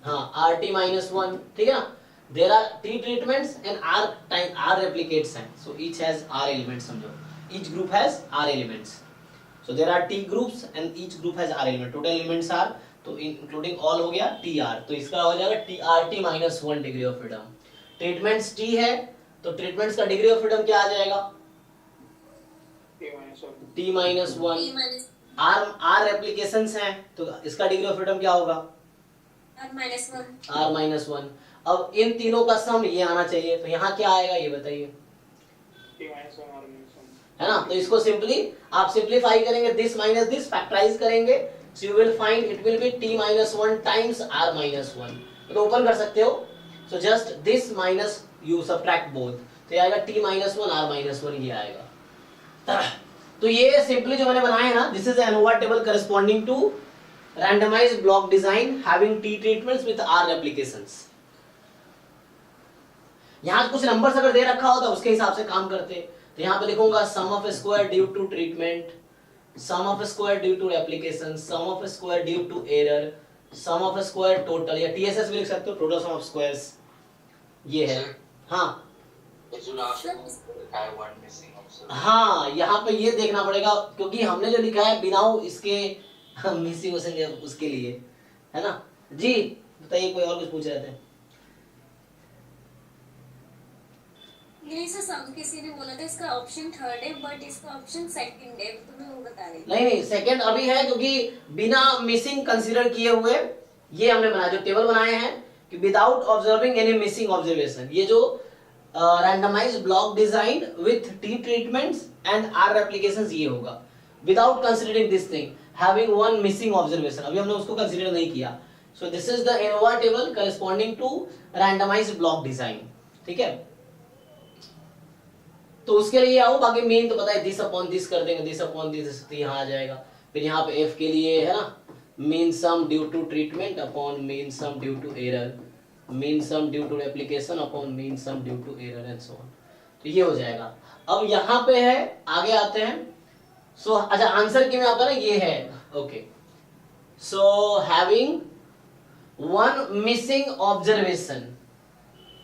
हाँ RT minus 1, ठीक है ना। There are t treatments and r replicates हैं, so each has r elements, समझो each group has r elements, so there are t groups and each group has r element, total elements are, तो including all हो गया tr, तो इसका हो जाएगा trt minus 1 degree of freedom. Treatments t है तो ट्रीटमेंट्स का डिग्री ऑफ फ्रीडम क्या आ जाएगा? t minus 1। r replications हैं तो इसका डिग्री ऑफ फ्रीडम क्या होगा? r minus 1। अब इन तीनों का सम ये आना चाहिए, तो यहाँ क्या आएगा ये बताइए, है ना। तो इसको सिंपली आप सिंपलीफाई करेंगे, दिस माइनस दिस फैक्टराइज करेंगे, so you will find it will be t minus 1 times r minus 1, तो ओपन कर सकते हो, so just this minus you subtract both, तो ये आएगा t minus 1 r minus 1, ये आएगा। तो ये सिंपली जो मैंने बनाया है ना, this is an ANOVA table corresponding to randomized block design having t treatments with r replications। यहां कुछ नंबर्स अगर दे रखा होता उसके हिसाब से काम करते, तो यहां पे लिखूंगा sum of square due to treatment, sum of square due to replication, sum of square due to error, sum of square total, या टीएसएस भी लिख सकते हो, टोटल सम ऑफ स्क्वायर्स, ये है। हाँ यहाँ पे ये देखना पड़ेगा क्योंकि हमने जो लिखा है बिना इसके मिसिंग उसके लिए, है ना जी। बताइए, कोई और कुछ पूछ रहे थे? नहीं सर, किसी ने बोला था इसका ऑप्शन थर्ड है बट इसका ऑप्शन सेकंड है, तो मैं वो बता रही थी। नहीं सेकंड अभी है क्योंकि बिना मिसिंग कंसीडर किए हुए ये हमने बनाया, जो टेबल बनाए हैं कि without observing any missing observation, ये जो randomized block design with T treatments and R applications, ये होगा without considering this thing having one missing observation, अभी हमने उसको कंसीडर नहीं किया। so this is the ANOVA table corresponding to randomized block design, ठीक है। तो उसके लिए आओ, बाकी मेन तो पता है, दिस अपॉन दिस कर देंगे, दिस अपॉन दिस, तो यहाँ आ जाएगा। फिर यहाँ पे F के लिए है ना, mean sum due to treatment upon mean sum due to error, mean sum due to replication upon mean sum due to error and so on, तो ये हो जाएगा। अब यहाँ पे है, आगे आते हैं। सो अच्छा, आंसर की में आता है ना, ये है okay. So having one missing observation,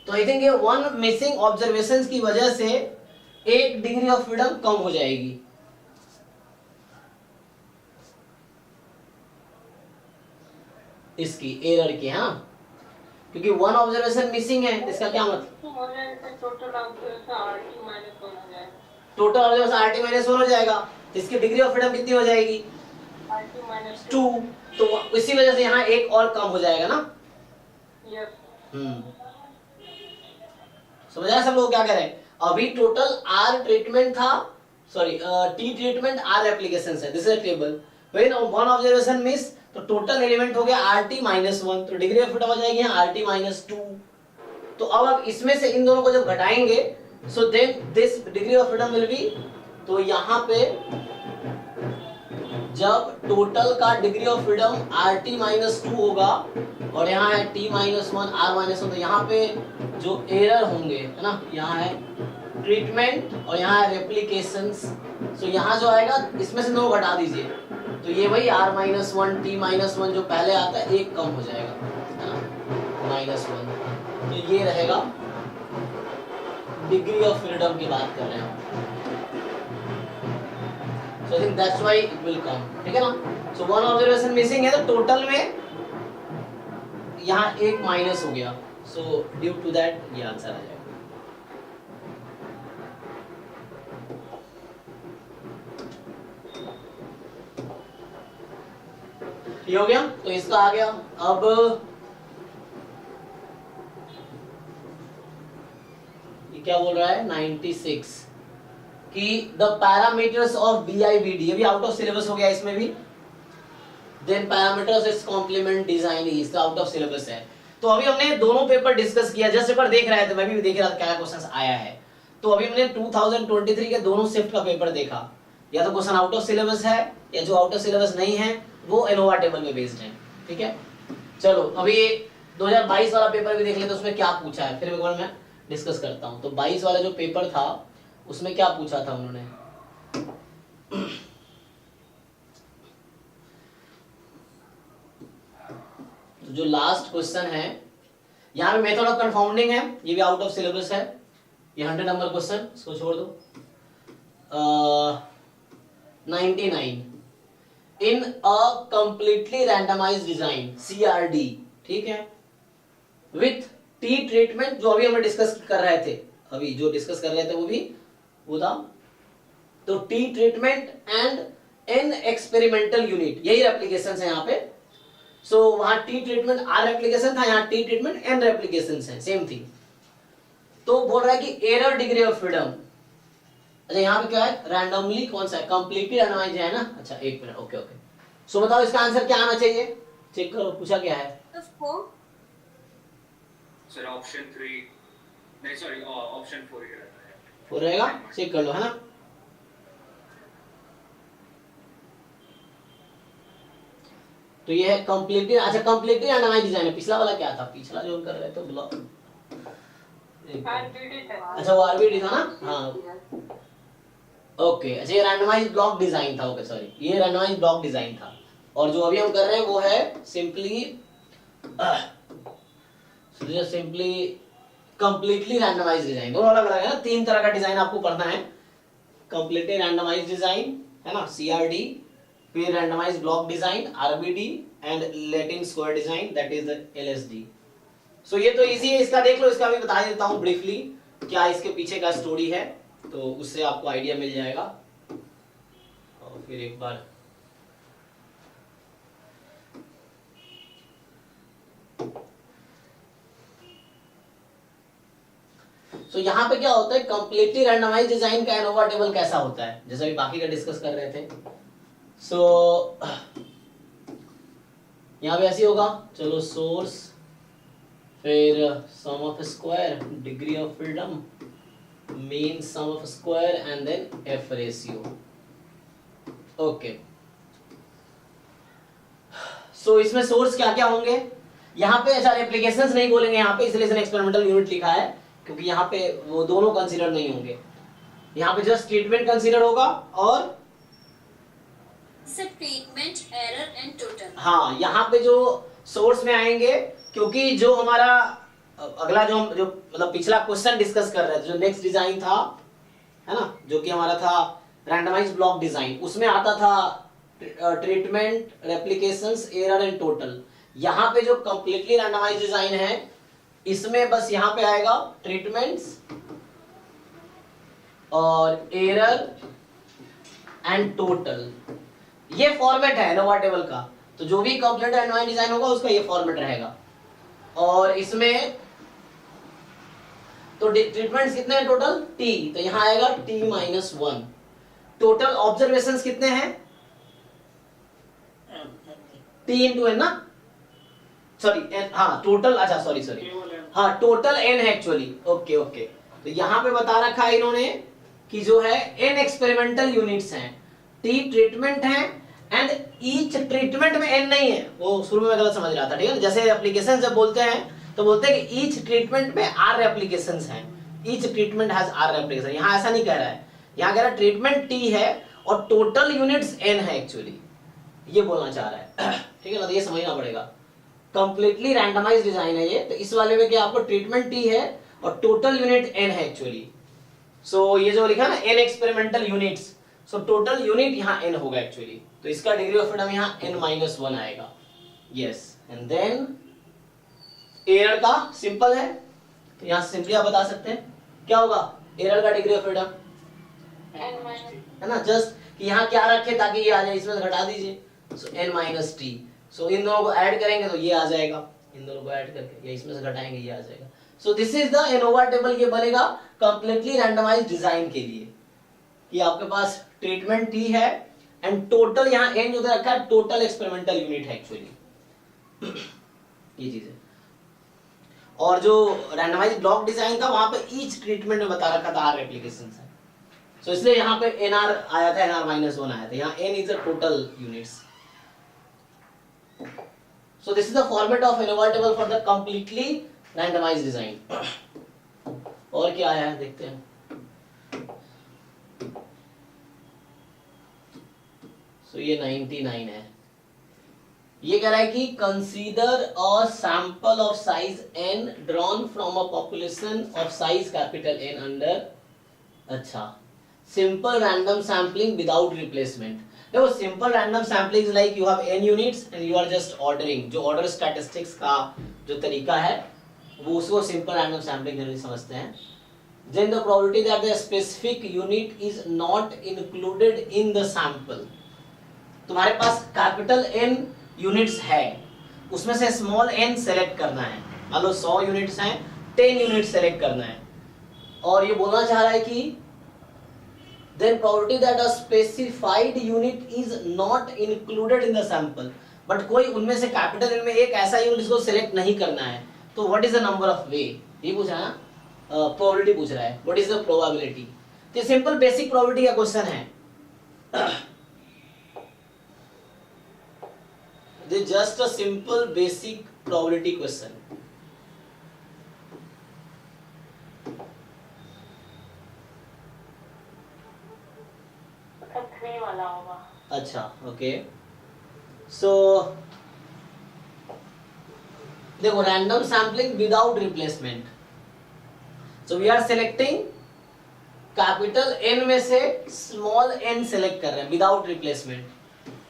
तो आई थिंक ये वन मिसिंग ऑब्जर्वेशन की वजह से एक डिग्री ऑफ फ्रीडम कम हो जाएगी। इसकी एरर की, हाँ, क्योंकि वन ऑब्जर्वेशन मिसिंग है, इसका क्या मतलब? टोटल ऑब्जर्वेशन RT minus 1 हो जाएगा, तो इसकी डिग्री ऑफ फ्रीडम कितनी हो जाएगी? RT minus 2, तो इसी वजह से यहाँ एक और कम हो जाएगा ना। समझ आया सब लोग क्या कह रहे हैं? अभी टोटल R ट्रीटमेंट था, sorry T treatment R applications है, this is a table. When one observation miss, तो टोटल एलिमेंट हो गया RT minus 1, तो डिग्री ऑफ फ्रीडम हो जाएगी यहाँ RT minus 2। तो अब आप इसमें से इन दोनों को जब घटाएंगे, so then this degree of freedom will be, तो यहाँ पे जब टोटल का degree of freedom RT minus 2 होगा और यहाँ है T minus 1 R minus 1, तो यहाँ पे जो एरर होंगे, है ना, यहाँ है ट्रीटमेंट और यहाँ है रेप्लिकेशंस, सो यहाँ जो आएगा इसमें से 9 घटा दीजिए, तो ये वही R minus 1 T minus 1 जो पहले आता है एक कम हो जाएगा, है ना, -1, तो ये रहेगा डिग्री ऑफ फ्रीडम की बात कर रहे हैं। So I think that's why it will come, ठीक है ना। So one observation missing है, तो टोटल में यहाँ एक माइनस हो गया, so due to that ये आंसर आ जाएगा। ये हो गया, तो इसका आ गया। अब ये क्या बोल रहा है 96 कि द पैरामीटर्स ऑफ BIVD, ये भी आउट ऑफ सिलेबस हो गया इसमें भी। Then parameters it's complement design is out of syllabus है। तो अभी हमने दोनों पेपर डिस्कस किया, जस्ट पेपर देख रहे थे, मैं भी देख रहा था क्या क्वेश्चंस आया है। तो अभी हमने 2023 के दोनों शिफ्ट का पेपर देखा, या तो क्वेश्चन आउट ऑफ सिलेबस है या जो आउट ऑफ सिलेबस नहीं है वो ANOVA टेबल में बेस्ड है, ठीक है। चलो अभी 2022 वाला पेपर भी देख लेते, उसमें क्या पूछा है, फिर एक बार मैं डिस्कस करता हूँ। तो 22 वाला जो पेपर था उसमें क्या पूछा था उन्होंने, तो जो लास्ट क्वेश्चन है यहाँ पे मेथड ऑफ कंफाउंडिंग है, ये भी आउट ऑफ सिलेबस है, ये 100 नंबर क्वेश्चन, इसको छोड़ दो। 99 in a completely randomized design CRD, ठीक है, विथ टी ट्रीटमेंट, जो अभी हम डिस्कस कर रहे थे, अभी जो डिस्कस कर रहे थे वो था, तो T treatment and an experimental unit, यही रेप्लिकेशंस है यहाँ पे। सो वहां टी ट्रीटमेंट R रेप्लिकेशन था, यहाँ टी ट्रीटमेंट N रेप्लिकेशंस है, सेम थिंग। तो बोल रहा है कि एरर डिग्री ऑफ फ्रीडम, अच्छा यहाँ पे क्या है, रैंडमली कौन सा है, कंप्लीटली रैंडमाइज है ना, अच्छा एक मिनट, ओके ओके। सो बताओ इसका आंसर क्या आना चाहिए, चेक करो, पूछा क्या है। सर ऑप्शन 3 नहीं सॉरी ऑप्शन 4 ही रहता है, 4 रहेगा, चेक कर लो, है ना। तो ये है कंप्लीटली, अच्छा कंप्लीटली रैंडमाइज डिजाइन है। पिछला वाला क्या था, पिछला जो हम कर रहे थे ब्लॉक, अच्छा वो आरबीडी था ना, हाँ ओके। अच्छा ये रैंडमाइज ब्लॉक डिजाइन था, ओके सॉरी, ये रैंडमाइज ब्लॉक डिजाइन था। और जो अभी हम कर रहे हैं वो है सिंपली कंप्लीटली रैंडमाइज डिजाइन। दोनों अलग अलग है ना, 3 तरह का डिजाइन आपको पढ़ना है, कंप्लीटली रैंडमाइज डिजाइन है ना CRD, फिर randomise block design RBD and Latin square design that is the LSD। सो ये तो इजी है, इसका देख लो, इसका भी बता देता हूँ ब्रीफली क्या इसके पीछे का स्टोरी है, तो उससे आपको आइडिया मिल जाएगा। और फिर एक बार तो यहाँ पे क्या होता है, कंप्लीटली रैंडमाइज डिजाइन का एनोवा टेबल कैसा होता है, जैसे अभी बाकी का डिस्कस कर रहे थे। सो यहाँ पे ऐसे होगा, चलो सोर्स, फिर sum of square, degree of freedom, mean sum of square and then F ratio, okay. So इसमें सोर्स क्या क्या होंगे यहाँ पे, अच्छा एप्लीकेशंस नहीं बोलेंगे यहाँ पे, इसलिए इसने एक्सपेरिमेंटल यूनिट लिखा है, क्योंकि यहाँ पे वो दोनों कंसीडर नहीं होंगे, यहाँ पे जस्ट ट्रीटमेंट कंसीडर होगा और ट्रीटमेंट, एरर एंड टोटल। हाँ यहाँ पे जो सोर्स में आएंगे, क्योंकि जो हमारा अगला जो मतलब पिछला क्वेश्चन डिस्कस कर रहे थे, जो नेक्स्ट डिजाइन था है ना, जो कि हमारा था रैंडमाइज ब्लॉक डिजाइन, उसमें आता था ट्रीटमेंट, रेप्लिकेशंस, एरर एंड टोटल। यहाँ पे जो कंप्लीटली रैंडमाइज डिजाइन है, इसमें बस यहाँ पे आएगा ट्रीटमेंट्स और एरर एंड टोटल, ये फॉर्मेट है एनोवा टेबल का। तो जो भी कंप्लीट रैंडमाइज डिजाइन होगा उसका ये फॉर्मेट रहेगा। और इसमें तो ट्रीटमेंट्स कितने हैं टोटल, T, तो यहाँ आएगा T-1। टोटल ऑब्जर्वेशंस कितने हैं, T into N ना, सॉरी हाँ टोटल, अच्छा सॉरी हाँ टोटल N है एक्चुअली, ओके ओके। तो यहाँ पे बता रखा है इन्होंने कि जो है N एक्सपेरिमेंटल यूनिट्स हैं, T ट्रीटमेंट है एंड ईच ट्रीटमेंट में N नहीं है, वो शुरू में गलत समझ रहा था, ठीक है। जैसे एप्लीकेशन जब बोलते हैं तो बोलते हैं कि ईच ट्रीटमेंट में R एप्लीकेशंस हैं, each treatment has R application, यहाँ ऐसा नहीं कह रहा है, यहाँ कह रहा है ट्रीटमेंट T है और टोटल यूनिट्स N है एक्चुअली, ये बोलना चाह रहा है, ठीक है ना। तो ये समझना पड़ेगा, कंप्लीटली रैंडमाइज्ड डिजाइन है ये, तो इस वाले में क्या आपको ट्रीटमेंट T है और टोटल यूनिट N है एक्चुअली। सो ये जो लिखा ना N experimental units, so total unit यहाँ N होगा एक्चुअली, तो इसका डिग्री ऑफ फ्रीडम यहाँ N-1 आएगा, यस। एंड देन एरर का सिंपल है, तो यहाँ सिंपली आप बता सकते हैं क्या होगा एरर का डिग्री ऑफ फ्रीडम, है ना, जस्ट कि यहाँ क्या रखे ताकि ये आ जाए, इसमें घटा दीजिए, सो N-T। सो इन दोनों को ऐड करेंगे तो ये आ जाएगा, इन दोनों को ऐड करके या इसमें से घटाएंगे ये आ जाएगा। सो this is the ANOVA table, ये बनेगा कंप्लीटली रैंडमाइज्ड डिजाइन के लिए कि आपके पास ट्रीटमेंट T है एंड टोटल यहाँ N जो रखा है टोटल एक्सपेरिमेंटल यूनिट है एक्चुअली, ये चीज है। और जो रैंडमाइज्ड ब्लॉक डिजाइन था वहां पे ईच ट्रीटमेंट में बता रखा था R एप्लीकेशंस है, सो इसलिए यहाँ पे NR आया था, NR-1 आया था, यहाँ N is the total units. So this is the format of ANOVA table for the completely randomized design. और क्या आया है देखते हैं। सो ये 99 है। ये कह रहा है कि consider a sample of size n drawn from a population of size capital N under, अच्छा, simple random sampling without replacement. देखो simple random sampling like you have n units and you are just ordering, जो order statistics का जो तरीका है वो उसको simple random sampling generally समझते हैं। Then the probability that the specific unit is not included in the sample, तुम्हारे पास कैपिटल N यूनिट्स है, उसमें से स्मॉल n सेलेक्ट करना है। मान लो 100 यूनिट्स हैं, 10 यूनिट सेलेक्ट करना है, और ये बोलना चाह रहा है कि then probability that a specified unit is not included in the sample, but कोई उनमें से कैपिटल N में एक ऐसा यूनिट जिसको सेलेक्ट नहीं करना है, तो what is the number of वे, ये पूछ रहा है ना, प्रोबेबिलिटी पूछ रहा है, व्हाट इज द प्रोबेबिलिटी। तो सिंपल बेसिक प्रोबेबिलिटी का क्वेश्चन है, this is just a simple basic probability question। वाला होगा। अच्छा ओके, सो देखो random sampling without replacement, so we are selecting capital N में से स्मॉल n सेलेक्ट कर रहे हैं विदाउट रिप्लेसमेंट।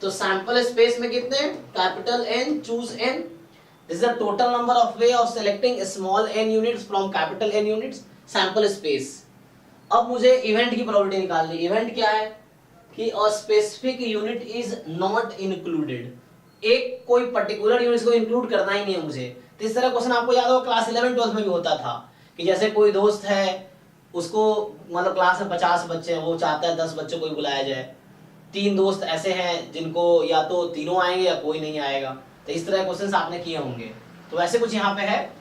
तो सैंपल स्पेस में कितने, capital N choose n, this is the total number of way of selecting small n units from capital N units sample space. अब मुझे इवेंट की प्रोबेबिलिटी निकालनी। इवेंट क्या है कि a specific unit is not included, एक कोई particular unit को इंक्लूड करना ही नहीं है मुझे। तो इस तरह क्वेश्चन आपको याद होगा क्लास 11-12 में भी होता था कि जैसे कोई दोस्त है, उसको मतलब क्लास में 50 बच्चे हैं, वो चाहता है 10 बच्चों को ही बुलाया जाए। 3 दोस्त ऐसे हैं जिनको या तो तीनों आएंगे या कोई नहीं आएगा, तो इस तरह क्वेश्चन आपने किए होंगे। तो वैसे कुछ यहाँ पे है,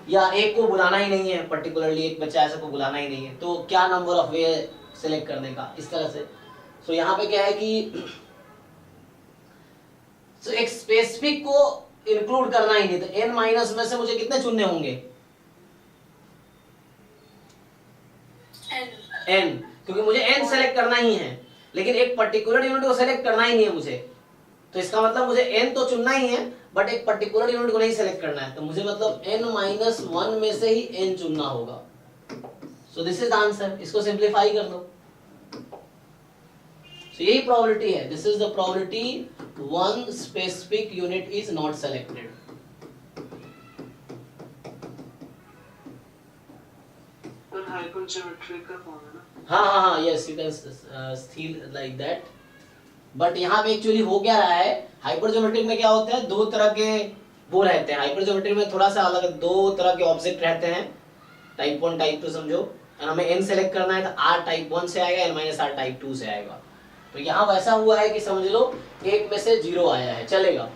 या एक को बुलाना ही नहीं है, पर्टिकुलरली एक बच्चा ऐसे को बुलाना ही नहीं है, तो क्या नंबर ऑफ वे सिलेक्ट करने का, इस तरह से। सो यहाँ पे क्या है कि सो एक स्पेसिफिक को इंक्लूड करना ही नहीं, तो n माइनस में से मुझे कितने चुनने होंगे, n, क्योंकि मुझे n सेलेक्ट करना ही है, लेकिन एक पर्टिकुलर यूनिट को सेलेक्ट करना ही नहीं है मुझे। तो इसका मतलब मुझे n तो चुनना ही है, बट एक पर्टिकुलर यूनिट को नहीं सेलेक्ट करना है, तो मुझे मतलब n-1 में से ही n चुनना होगा। सो दिस इज द आंसर। इसको सिंप्लीफाई कर लो, so यही प्रोबेबिलिटी है, this is the probability one specific unit is not selected. पर हाइपरज्योमेट्री का फॉर्म है ना? हाँ, yes you can steel like that, but यहाँ पे एक्चुअली हो क्या रहा है, हाइपरज्योमेट्रिक में क्या होता है, दो तरह के वो रहते हैं। हाइपरज्योमेट्रिक में थोड़ा सा अलग, दो तरह के ऑब्जेक्ट रहते हैं, टाइप 1 टाइप 2 समझो, और हमें n सेलेक्ट करना है तो r टाइप 1 से आएगा, n-r टाइप 2 से आएगा। तो यहाँ वैसा हुआ है कि समझ लो एक में से 0 आया है, चलेगा।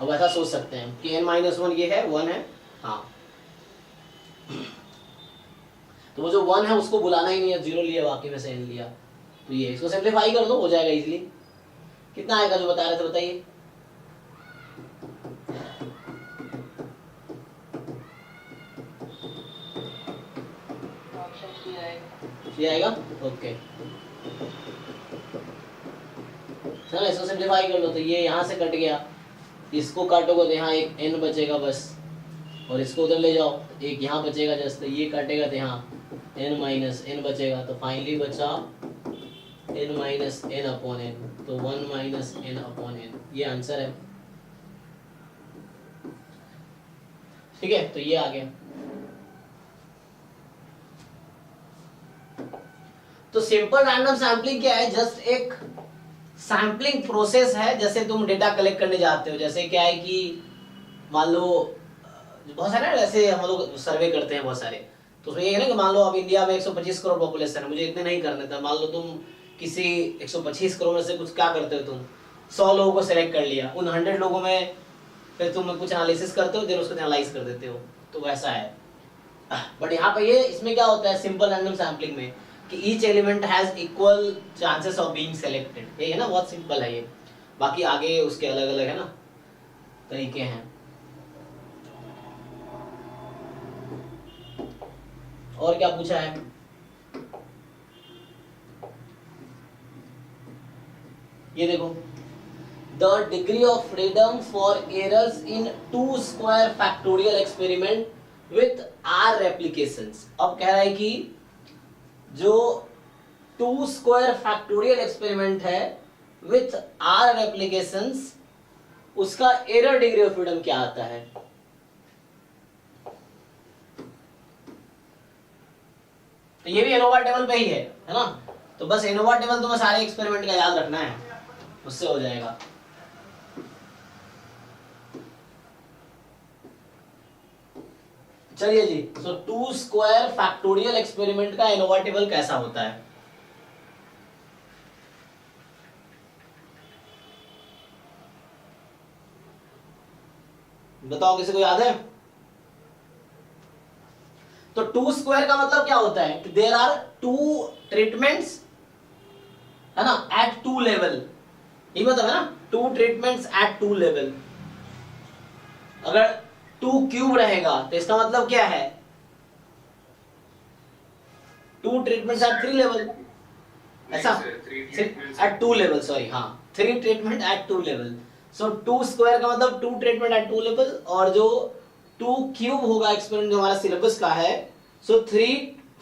अब ऐसा सोच सकते हैं कि n-1 ये है, 1 है, हाँ, तो वो जो 1 है उसको बुलाना ही नहीं है, 0 लिया, बाकी में से n लिया, तो ये इसको सिंप्लीफाई कर दो, हो जाएगा इजीली। कितना आएगा जो बता रहे थे बताइए, ये आएगा, ओके। चलो इसको सिंप्लीफाई कर लो, तो ये यहाँ से कट गया, इसको काटोगे तो यहाँ एक n बचेगा बस, और इसको उधर ले जाओ, एक यहाँ बचेगा जस्ट, तो ये काटेगा तो यहाँ n-n बचेगा, तो फाइनली बचा n-n/n, तो 1-n/n, ये आंसर है। ठीक है, तो ये आ गया। तो सिंपल रैंडम सैम्पलिंग क्या है, जस्ट एक सैम्पलिंग प्रोसेस है। जैसे तुम डेटा कलेक्ट करने जाते हो, जैसे क्या है कि मान लो बहुत सारे ऐसे हम लोग सर्वे करते हैं बहुत सारे, तो उसमें ये है ना कि मान लो अब इंडिया में 125 करोड़ पॉपुलेशन है, मुझे इतने नहीं करने था, मान लो तुम किसी 125 करोड़ में से कुछ क्या करते हो, तुम 100 लोगों को सेलेक्ट कर लिया, उन 100 लोगों में फिर तुम कुछ एनालिसिस करते हो, फिर उसको एनालाइज कर देते हो, तो वैसा है। बट यहाँ पे ये इसमें क्या होता है सिंपल रैंडम सैम्पलिंग में कि each element has equal chances of being selected, ये है ना, बहुत सिंपल है ये। बाकी आगे उसके अलग अलग है ना तरीके हैं। और क्या पूछा है? ये देखो, the degree of freedom for errors in 2 square factorial experiment with r replications. अब कह रहा है कि जो 2 स्क्वायर फैक्टोरियल एक्सपेरिमेंट है विथ आर रेप्लिकेशंस, उसका एरर डिग्री ऑफ फ्रीडम क्या आता है? तो ये भी एनोवा टेबल पे ही है ना? तो बस एनोवा टेबल तुम्हें सारे एक्सपेरिमेंट का याद रखना है, उससे हो जाएगा। चलिए जी, तो 2 स्क्वायर फैक्टोरियल एक्सपेरिमेंट का एनोवा टेबल कैसा होता है? बताओ, किसी को याद है? तो 2 स्क्वायर का मतलब क्या होता है कि देयर आर 2 ट्रीटमेंट्स, है ना, एट 2 लेवल। ये मतलब है ना, 2 ट्रीटमेंट्स एट 2 लेवल। अगर 2 क्यूब रहेगा तो इसका मतलब क्या है? 2 ट्रीटमेंट्स एट 3 लेवल, ऐसा? एट 2 लेवल, सॉरी, हाँ, 3 treatment at 2 level. So 2 square का मतलब 2 ट्रीटमेंट एट 2 लेवल, और जो 2 क्यूब होगा एक्सपेरिमेंट जो हमारा सिलेबस का है, सो 3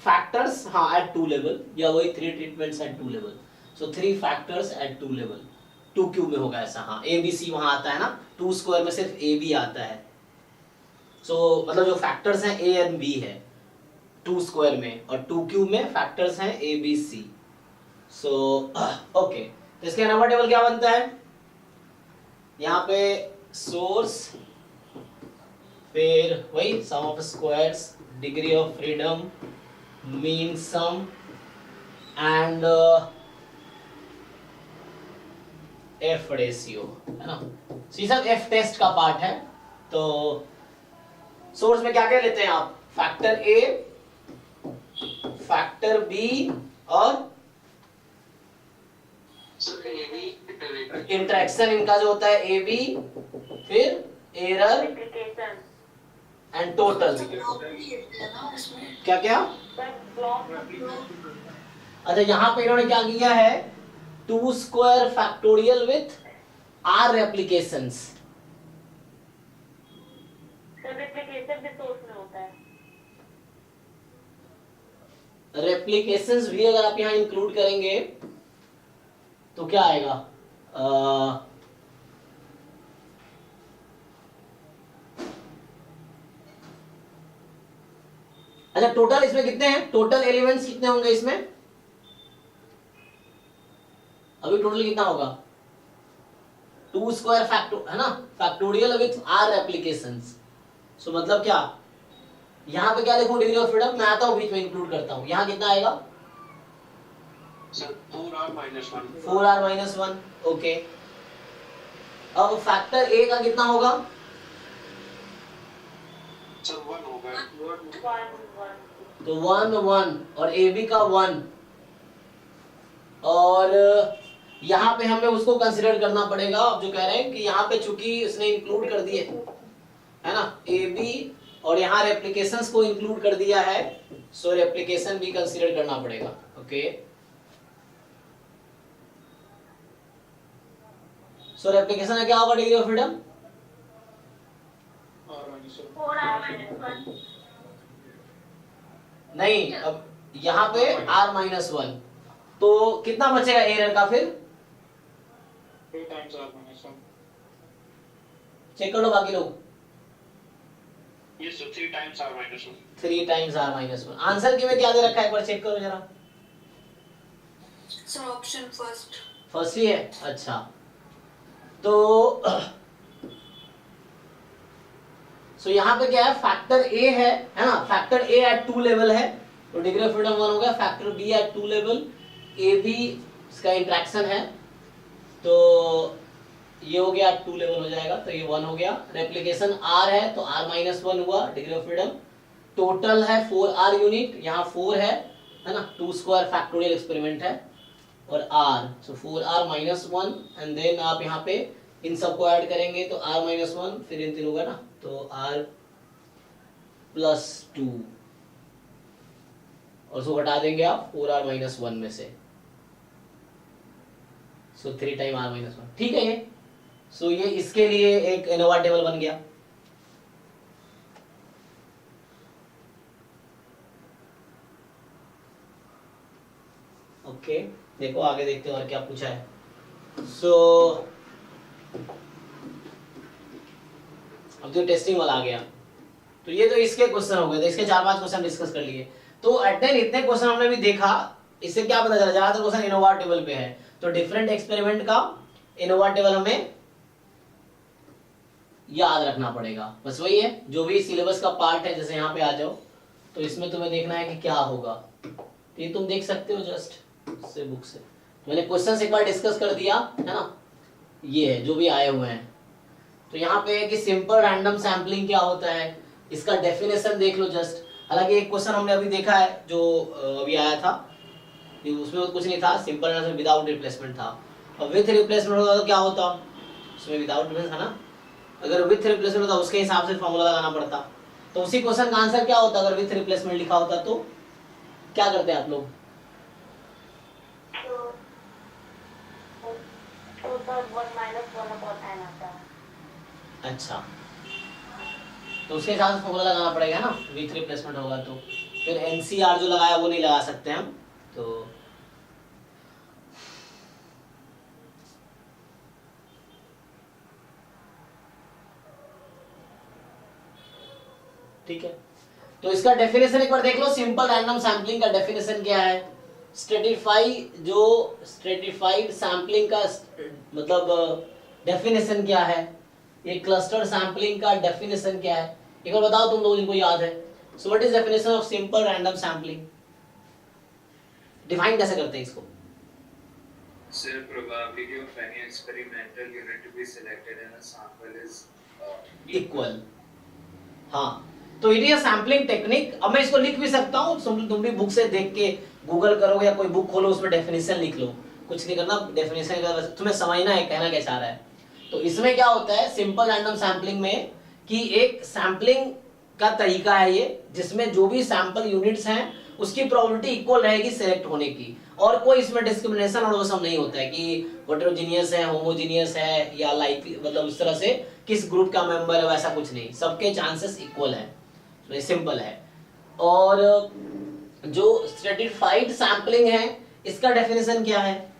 फैक्टर्स, हाँ, एट 2 लेवल, या वही 3 ट्रीटमेंट्स एट 2 लेवल। सो 3 फैक्टर्स एट 2 लेवल, 2 क्यूब में होगा ऐसा, हाँ। ए बी सी वहां आता है ना, 2 स्क्वायर में सिर्फ ए बी आता है। सो मतलब जो फैक्टर्स हैं ए एंड बी है 2 स्क्वायर में, और 2 क्यूब में फैक्टर्स हैं A B C. So okay, तो इसका नंबर टेबल क्या बनता है? यहाँ पे सोर्स, फिर वही sum of squares, degree of freedom, mean sum, and F ratio, है ना। ये सब एफ टेस्ट का पार्ट है। तो सोर्स में क्या क्या लेते हैं आप? फैक्टर ए, फैक्टर बी, और इंटरेक्शन इनका जो होता है ए बी, फिर एरर एंड टोटल। क्या क्या? अच्छा, यहां पे इन्होंने क्या किया है? 2 स्क्वायर फैक्टोरियल विथ आर रेप्लिकेशंस। रेप्लिकेशंस भी अगर आप यहां इंक्लूड करेंगे तो क्या आएगा? अच्छा, टोटल इसमें कितने हैं? टोटल एलिमेंट्स कितने होंगे इसमें? अभी टोटल कितना होगा? 2 स्क्वायर फैक्टो, है ना, फैक्टोरियल विथ आर रेप्लिकेशंस। सो मतलब क्या, यहां पे क्या लिखूं? डिग्री ऑफ फ्रीडम मैं आता हूं, बीच में इंक्लूड करता हूं। यहां कितना आएगा? 4r minus 1, okay. अब फैक्टर ए का कितना होगा? 1 होगा। तो 1 1, और ए बी का 1, और यहाँ पे हमें उसको कंसिडर करना पड़ेगा। अब जो कह रहे हैं कि यहाँ पे चूंकि उसने इंक्लूड कर दिए, है ना, ए बी, और यहाँ रेप्लिकेशंस को इंक्लूड कर दिया है, सो रेप्लिकेशन भी कंसिडर करना पड़ेगा, ओके। सो रेप्लिकेशन में क्या होगा डिग्री ऑफ फ्रीडम? नहीं, अब यहाँ पे r माइनस 1, तो कितना बचेगा एरर का? फिर 3 times r minus 1। चेक कर लो बाकी लोग। Yes, so 3 times r minus 1। 3 times r minus 1। Answer की में क्या दे रखा है एक बार चेक करो जरा। सर ऑप्शन फर्स्ट ही है, अच्छा। तो सो यहाँ पे क्या है? फैक्टर ए है ना, फैक्टर ए एट 2 लेवल है, तो डिग्री ऑफ फ्रीडम 1 हो गया। Factor B at 2 level, A B इसका इंट्रैक्शन है, तो ये हो गया 2 लेवल हो जाएगा, तो ये 1 हो गया। रेप्लिकेशन r है तो r माइनस 1 हुआ डिग्री ऑफ फ्रीडम। टोटल है 4r यूनिट, यहाँ 4 है ना, 2 स्क्वायर फैक्टोरियल एक्सपेरिमेंट है, और r, so 4r minus 1, and then आप यहाँ पे इन सबको ऐड करेंगे तो r माइनस 1, फिर इन तीनों का ना, तो r प्लस 2, और उसको घटा देंगे आप 4r-1 में से, सो 3 टाइम r-1, ठीक है ये। सो ये इसके लिए एक एनोवा टेबल बन गया। ओके, देखो आगे देखते हैं और क्या पूछा है। सो अब जो टेस्टिंग वाला आ गया, तो ये तो इसके क्वेश्चन हो गए थे, इसके 4-5 क्वेश्चन डिस्कस कर लिए। तो एट देन इतने क्वेश्चन हमने भी देखा, इससे क्या पता चला, ज्यादातर क्वेश्चन इनोवा टेबल पे है, तो डिफरेंट एक्सपेरिमेंट का इनोवा टेबल हमें याद रखना पड़ेगा। बस वही है, जो भी सिलेबस का पार्ट है, जैसे यहाँ पे आ जाओ तो इसमें तुम्हें देखना है कि क्या होगा, तो ये तुम देख सकते हो जस्ट से बुक से। मैंने क्वेश्चंस एक बार डिस्कस कर दिया है ना, ये है जो भी आए हुए हैं। तो यहाँ पे है कि सिंपल रैंडम सैम्पलिंग क्या होता है, इसका डेफिनेशन देख लो जस्ट। हालांकि एक क्वेश्चन हमने अभी देखा है जो अभी आया था, उसमें कुछ नहीं था, सिंपल रैंडम विदाउट रिप्लेसमेंट था, और विथ रिप्लेसमेंट होता तो क्या होता, उसमें विदाउट रिप्लेसमेंट था ना, अगर विथ रिप्लेसमेंट होता उसके हिसाब से फॉर्मूला लगाना पड़ता। तो उसी क्वेश्चन का आंसर क्या होता अगर विथ रिप्लेसमेंट लिखा होता, तो क्या करते हैं आप लोग? अच्छा, तो उसके हिसाब से फॉर्मूला लगाना पड़ेगा ना, विथ रिप्लेसमेंट होगा तो। फिर एनसीआर जो लगाया वो नहीं लगा सकते हम, तो ठीक है। तो इसका डेफिनेशन एक बार देख लो, सिंपल रैंडम सैम्पलिंग का डेफिनेशन क्या है। स्ट्रेटिफाइड सैम्पलिंग का मतलब डेफिनेशन क्या है, ये क्लस्टर सैम्पलिंग का डेफिनेशन क्या है, एक बार बताओ तुम लोग जिनको याद है। So what is definition of simple random sampling, define कैसे करते हैं इसको? Sir, probability of any experimental unit to be selected in a sample is equal. हाँ, तो इट इज सैम्पलिंग टेक्निक। अब मैं इसको लिख भी सकता हूँ, तुम भी बुक से देख के गूगल करोगे या कोई बुक खोलो उसमें डेफिनेशन लिख लो, कुछ नहीं करना, डेफिनेशन का तुम्हें समझना है कहना क्या चाह रहा है। तो इसमें क्या होता है सिंपल रैंडम सैम्पलिंग में, कि एक सैम्पलिंग का तरीका है ये, जिसमें जो भी सैंपल यूनिट्स हैं उसकी प्रोबेबिलिटी इक्वल रहेगी सिलेक्ट होने की, और कोई इसमें डिस्क्रिमिनेशन और वो सब नहीं होता है कि हेटेरोजीनियस है, होमोजीनियस है, या लाइकली मतलब उस तरह से किस ग्रुप का मेंबर है, वैसा कुछ नहीं, सबके चांसेस इक्वल है, तो ये सिंपल है। और जो स्ट्रेटिफाइड सैम्पलिंग है इसका डेफिनेशन क्या है?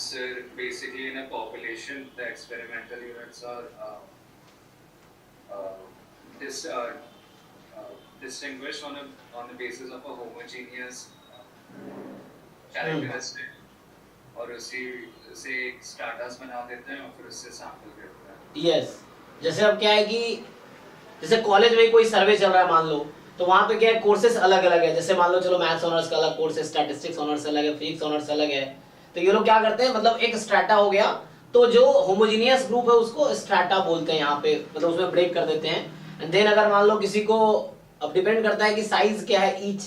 Sir, basically in a population, the experimental units are distinguished on the basis of a homogeneous characteristic, और उसी से एक स्टार्टस बना देते हैं और फिर उससे सैंपल करते हैं। यस, जैसे अब क्या है कि जैसे कॉलेज में कोई सर्वे चल रहा है मान लो, तो वहां पे क्या है कोर्सेज अलग अलग है, जैसे मान लो चलो मैथ्स ऑनर्स का अलग कोर्स है, स्टैटिस्टिक्स ऑनर्स अलग है, फिजिक्स ऑनर्स अलग है। तो ये लोग क्या करते हैं, मतलब एक स्ट्रैटा हो गया, तो जो होमोजीनियस ग्रुप है उसको स्ट्रैटा बोलते हैं यहाँ पे, मतलब उसमें ब्रेक कर देते हैं। एंड देन अगर मान लो किसी को, अब डिपेंड करता है कि साइज क्या है ईच,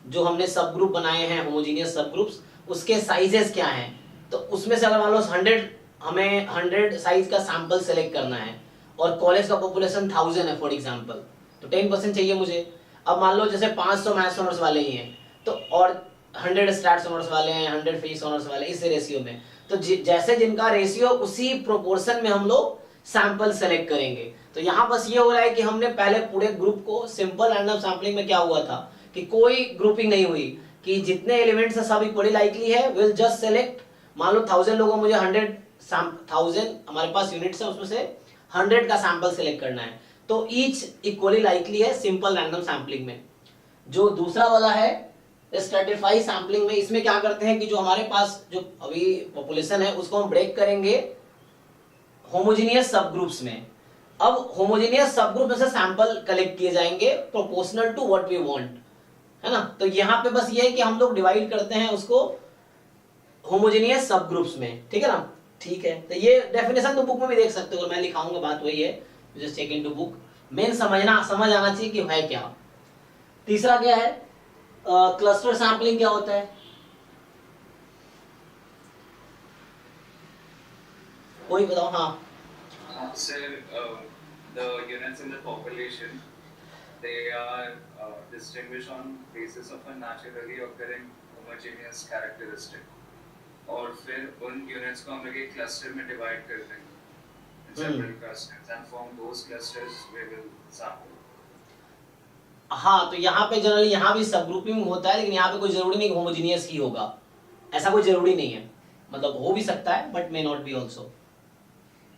जो हमने सब ग्रुप बनाए हैं होमोजीनियस सब ग्रुप्स, उसके साइजेस क्या हैं, तो उसमें से अगर मान लो 100, हमें 100 साइज का सैंपल सेलेक्ट करना है, और कॉलेज का पॉपुलेशन 1000 है फॉर एग्जांपल, तो 10% चाहिए मुझे। अब मान लो जैसे 500 मैथ्स ऑनर्स वाले ही हैं, तो और 100 स्टैट्स ऑनर्स वाले हैं, 100 फिजिक्स ऑनर्स वाले, इस रेशियो में, तो जैसे जिनका रेशियो उसी प्रोपोर्शन में हम लोग सैंपल सेलेक्ट करेंगे। तो यहाँ बस ये हो रहा है कि हमने पहले पूरे ग्रुप को, सिंपल रैंडम सैम्पलिंग में क्या हुआ था कि कोई ग्रुपिंग नहीं हुई, कि जितने एलिमेंट्स है सब इक्वली लाइकली है, विल जस्ट सेलेक्ट, मान लो 1000 लोगों मुझे 1000 हमारे पास यूनिट्स है उसमें से 100 का सैंपल सेलेक्ट करना है, तो ईच इक्वली लाइकली है सिंपल रैंडम सैम्पलिंग में। जो दूसरा वाला है स्ट्रैटिफाइड सैम्पलिंग में, इसमें क्या करते हैं कि जो हमारे पास जो अभी पॉपुलेशन है उसको हम ब्रेक करेंगे होमोजेनियस सब ग्रुप्स में। अब होमोजेनियस सब ग्रुप में से सैंपल कलेक्ट किए जाएंगे proportional to what we want, है ना। तो यहाँ पे बस ये है कि हम लोग डिवाइड करते हैं उसको होमोजेनियस सब ग्रुप्स में, ठीक है ना। ठीक है, तो ये डेफिनेशन तो बुक में भी देख सकते हो, मैं लिखाऊंगा, बात वही है, just check into book. Main समझ आना चाहिए कि है क्या। तीसरा क्या है, क्लस्टर सैंपलिंग क्या होता है, कोई बताओ। हाँ Sir, the units in the population they are distinguished on basis of a naturally occurring homogeneous characteristic. और फिर उन यूनिट्स को हम लोग एक क्लस्टर में डिवाइड करते हैं several clusters and from those clusters we will sample. हाँ, तो यहाँ पे जनरली यहाँ भी सब ग्रुपिंग होता है, लेकिन यहाँ पे कोई जरूरी नहीं होमोजेनियस ही होगा, ऐसा कोई जरूरी नहीं है, मतलब हो भी सकता है but may not be also.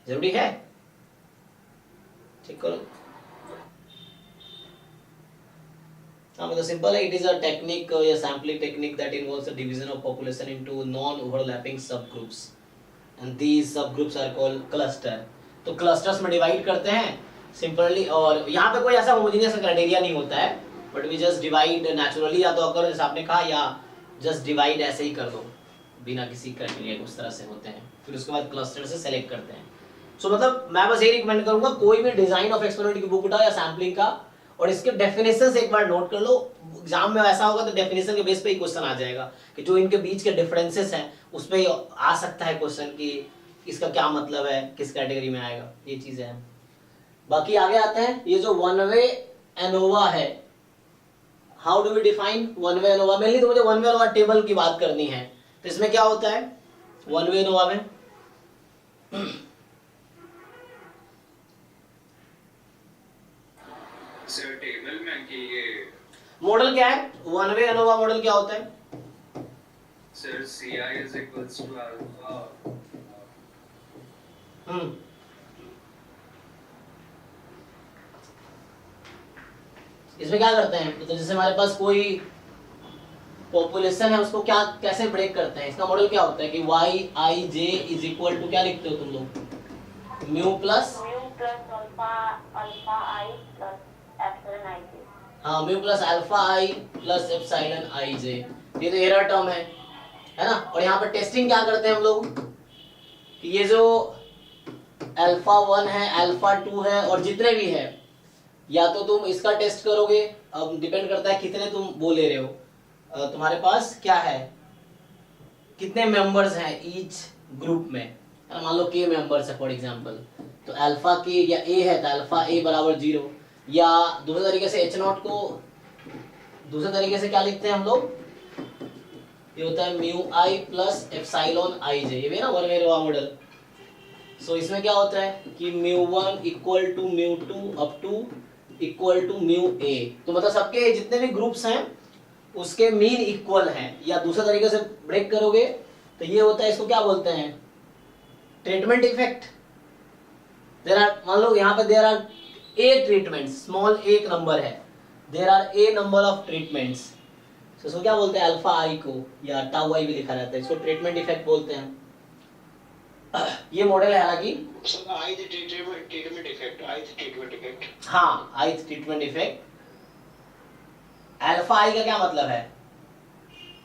जरूरी है, चेक करो। हाँ, मतलब सिंपल है, इट इज अ टेक्निक या sampling technique that involves the division of population into non overlapping सब groups and these sub groups are called cluster. तो क्लस्टर्स में डिवाइड करते हैं सिंपली, और यहाँ पे कोई ऐसा होमोजेनियस क्राइटेरिया नहीं होता है, but we just divide naturally, या तो अगर जैसे आपने कहा, या जस्ट डिवाइड ऐसे ही कर दो बिना किसी क्राइटेरिया के, उस तरह से होते हैं। फिर उसके बाद क्लस्टर से सेलेक्ट करते हैं। सो मतलब मैं बस ये रिकमेंड करूंगा, कोई भी डिजाइन ऑफ एक्सपेरिमेंट की बुक उठाओ या सैम्पलिंग का, और इसके डेफिनेशन एक बार नोट कर लो। एग्जाम में ऐसा होगा तो डेफिनेशन के बेस पे ही क्वेश्चन आ जाएगा कि जो इनके बीच के डिफरेंसेस हैं उस पे आ सकता है क्वेश्चन कि इसका क्या मतलब है, किस कैटेगरी में आएगा, ये चीजें हैं। बाकी आगे आते हैं, ये जो वन वे एनोवा है, how do we define one way ANOVA? Mainly तो मुझे वन वे एनोवा टेबल की बात करनी है। तो इसमें क्या होता है वन वे एनोवा में? सर टेबल में कि ये मॉडल क्या है वन वे एनोवा मॉडल क्या होता है? Sir CI is equals to alpha. इसमें क्या करते हैं, तो जैसे हमारे पास कोई पॉपुलेशन है उसको क्या कैसे ब्रेक करते हैं, इसका मॉडल क्या होता है कि Yij इज इक्वल टू क्या लिखते हो तुम लोग, म्यू प्लस हाँ mu plus alpha I plus epsilon i j. ये तो एरर टर्म है ना। और यहाँ पर टेस्टिंग क्या करते हैं हम लोग कि ये जो अल्फा 1 है, अल्फा 2 है और जितने भी है, या तो तुम इसका टेस्ट करोगे, अब डिपेंड करता है कितने तुम वो ले रहे हो, तुम्हारे पास क्या है, कितने मेंबर्स हैं ईच ग्रुप में, मान लो के मेंबर्स है फॉर एग्जांपल, तो अल्फा के या ए है तो अल्फा ए बराबर 0, या दूसरे तरीके से H0 को दूसरे तरीके से क्या लिखते हैं हम लोग, ये होता है mu i plus epsilon i j, ये भी ना one way ANOVA model. So इसमें क्या होता है कि μ1 equal to μ2 up to equal to μa, तो मतलब सबके जितने भी ग्रुप्स हैं उसके मीन इक्वल हैं, या दूसरे तरीके से ब्रेक करोगे तो ये होता है, इसको क्या बोलते हैं, ट्रीटमेंट इफेक्ट। देयर आर, मान लो यहाँ पे there are A treatment, small एक नंबर है, there are A number of treatments, तो इसको क्या बोलते हैं, अल्फा आई को या टाउ आई भी लिखा जाता है, इसको ट्रीटमेंट इफेक्ट बोलते हैं। ये मॉडल है हालांकि ट्रीटमेंट इफेक्ट। हाँ आइथ ट्रीटमेंट इफेक्ट। अल्फा आई का क्या मतलब है,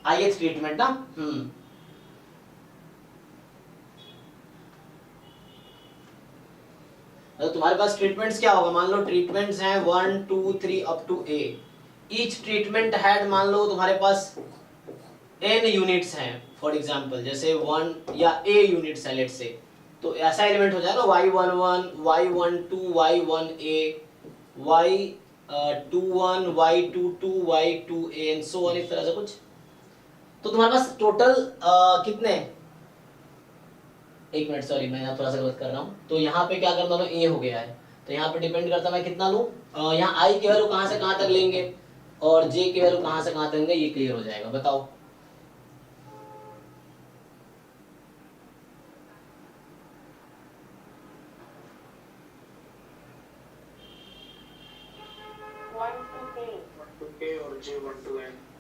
आईएच ट्रीटमेंट ना। तो तुम्हारे पास ट्रीटमेंट्स क्या होगा, मान लो ट्रीटमेंट्स हैं 1 2 3 up to A, each treatment had मान लो तुम्हारे पास n यूनिट्स हैं फॉर एग्जांपल, जैसे 1 या a यूनिट्स है लेट्स से, तो ऐसा एलिमेंट हो जाएगा y11 y12 y1a y21 y22 y2a and so on, इस तरह से कुछ। तो तुम्हारे पास टोटल कितने, एक मिनट सॉरी मैं यहाँ थोड़ा सा गलत कर रहा हूँ, तो यहाँ पे क्या करना लो a हो गया है, तो यहाँ पे डिपेंड करता है मैं कितना लूँ, यहाँ i की वैल्यू कहाँ से कहाँ तक लेंगे और j की वैल्यू कहाँ से कहाँ तक लेंगे, ये क्लियर हो जाएगा। बताओ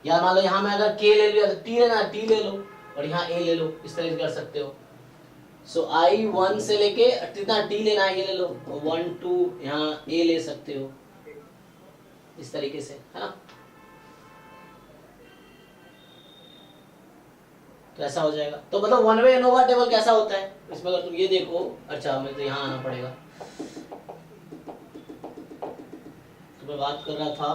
यार, मान लो यहाँ में अगर k ले लिया तो t लेना, t ले लो, और यहाँ a ले लो, इस तरह से कर सकते हो। सो I 1 से लेके कितना t लेना है ये ले लो, 1 2 यहाँ a ले सकते हो, इस तरीके से, है ना। तो ऐसा हो जाएगा। तो मतलब वन वे एनोवा टेबल कैसा होता है, इसमें अगर तुम ये देखो, अच्छा हमें तो यहाँ आना पड़ेगा, तो मैं बात कर रहा था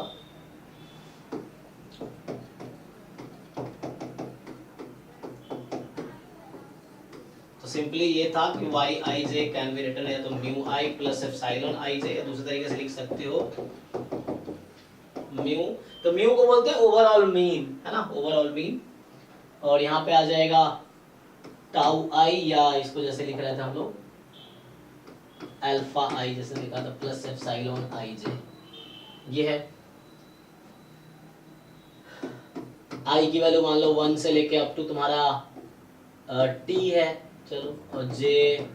तो सिंपली ये था कि Yij कैन बी रिटन या तो mu i plus epsilon i जे, या दूसरे तरीके से लिख सकते हो म्यू, तो म्यू को बोलते हैं ओवरऑल मीन, है ना, ओवरऑल मीन। और यहाँ पे आ जाएगा टाउ आई, या इसको जैसे लिख रहे थे हम लोग अल्फा आई जैसे लिखा था, प्लस एप्सिलॉन आई जे, ये है। आई की वैल्यू मान लो 1 से लेके अप टू तुम्हारा टी है, चलो, और जे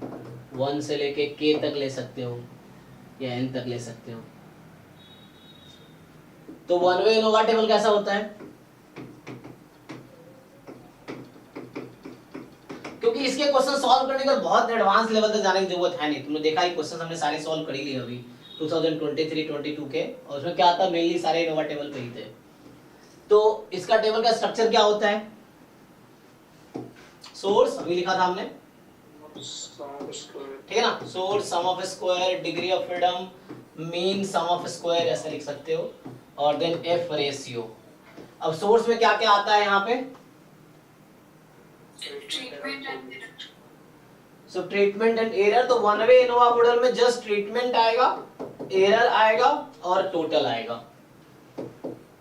1 से लेके के तक ले सकते हो या एन तक ले सकते हो। तो वन वे एनोवा टेबल कैसा होता है? क्योंकि इसके क्वेश्चन सॉल्व करने के बहुत एडवांस लेवल तक जाने की जरूरत है नहीं, तुमने देखा ही क्वेश्चन हमने सारे सॉल्व कर ही लिए अभी 2023-22 के, और उसमें क्या था, मेनली सारे एनोवा टेबल पे ही थे। तो इसका टेबल का स्ट्रक्चर क्या होता है? सोर्स अभी लिखा था हमने, ठीक है ना, source, sum of square, degree of freedom, mean, sum of square, ऐसा लिख सकते हो, और देन एफ रेशियो। अब सोर्स में क्या क्या आता है यहाँ पे? Treatment and error. So treatment and error, तो वन वे एनोवा मॉडल में जस्ट ट्रीटमेंट आएगा, एरर आएगा और टोटल आएगा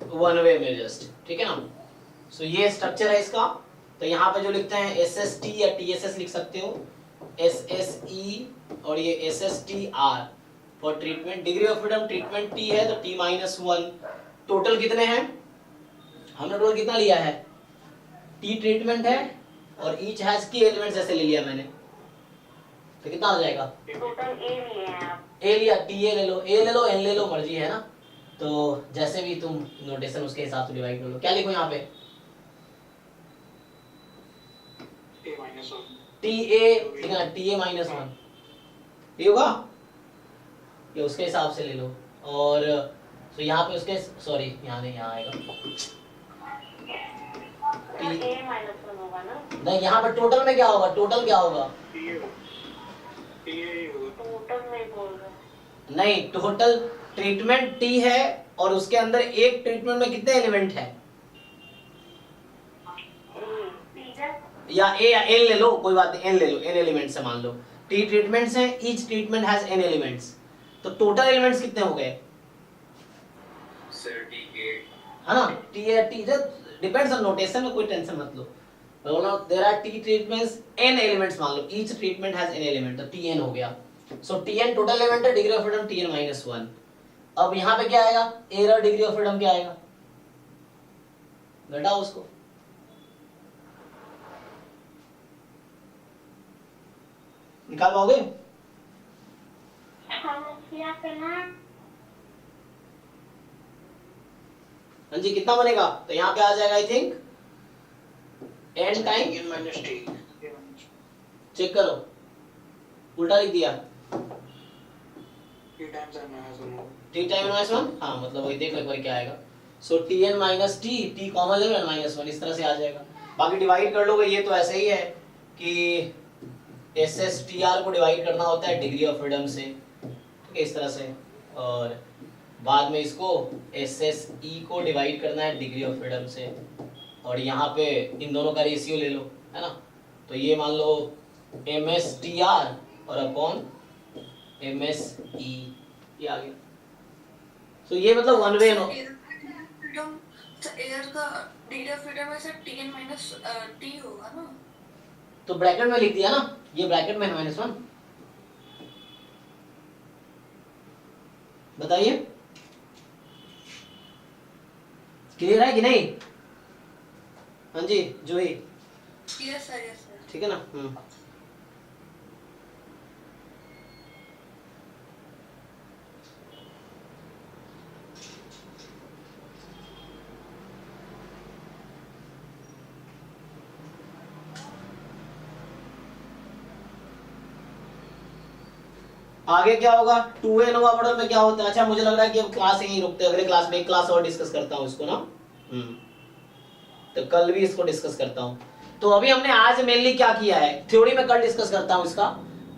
वन वे में जस्ट, ठीक है ना। सो ये स्ट्रक्चर है इसका। तो यहाँ पे जो लिखते हैं SST या TSS लिख सकते हो, SSE और ये SSTR for treatment. Degree of freedom treatment T है तो T-1। टोटल कितने हैं? हमने टोटल कितना लिया है? T ट्रीटमेंट है और ईच हैज की एलिमेंट्स ऐसे ले लिया मैंने, तो कितना हो जाएगा? टोटल ए लिए हैं आप, ए लिया, TA ले लो, A ले लो, N ले लो, मर्जी है ना। तो जैसे भी तुम नोटेशन उसके हिसाब से डिवाइड कर लो। क्या लिखो यहाँ पे? TA, ठीक है ना, TA-1 ये होगा, ये उसके हिसाब से ले लो। और तो यहाँ पे उसके, सॉरी यहाँ नहीं, यहाँ आएगा A-1 होगा ना, नहीं, यहाँ पे टोटल में क्या होगा? टोटल क्या होगा? टोटल में बोल रहे हैं। नहीं, टोटल ट्रीटमेंट T है और उसके अंदर एक ट्रीटमेंट में कितने एलिमेंट है? या A या N ले लो, कोई बात नहीं, N ले लो, N एलिमेंट्स है मान लो। T ट्रीटमेंट्स हैं, each treatment has N elements, तो टोटल एलिमेंट्स कितने हो गए? सर T8 है ना, T डिपेंड्स ऑन नोटेशन में, कोई टेंशन मत लो। There are T treatments, N elements मान लो, each treatment has N element, तो Tn हो गया। सो Tn टोटल एलिमेंट है, डिग्री ऑफ फ्रीडम Tn-1। अब यहाँ पे क्या आएगा? एरर डिग्री ऑफ फ्रीडम क्या आएगा? घटाओ उसको, निकाल पाओगे? हाँ जी, कितना बनेगा? तो यहाँ पे आ जाएगा I think n time, check करो, उल्टा लिख दिया, T टाइम -1, हाँ मतलब वही देख लो एक बार क्या आएगा। सो Tn minus T, T common ले लो, n-1 इस तरह से आ जाएगा। बाकी डिवाइड कर लोगे, ये तो ऐसे ही है कि SSTR को डिवाइड करना होता है डिग्री ऑफ फ्रीडम से, ठीक है, इस तरह से, और बाद में इसको SSE को डिवाइड करना है डिग्री ऑफ फ्रीडम से, और यहाँ पे इन दोनों का रेशियो ले लो, है ना। तो ये मान लो MSTR और अपॉन MSE, ये आ गया। तो ये मतलब वन वे नो, फ्रीडम, तो एयर का डिग्री ऑफ फ्रीडम ऐसे T होगा ना, तो ब्रैकेट में लिख दिया ना, ये ब्रैकेट में -1। बताइए क्लियर है कि नहीं? हाँ जी जूही, यस सर, ठीक है ना। आगे क्या होगा? 2A एनोवा मॉडल में क्या होता है? अच्छा मुझे लग रहा है कि अब क्लास यहीं रुकते हैं, अगले क्लास में एक क्लास और डिस्कस करता हूँ इसको ना, तो कल भी इसको डिस्कस करता हूँ। तो अभी हमने आज मेनली क्या किया है, थ्योरी में कल डिस्कस करता हूँ इसका,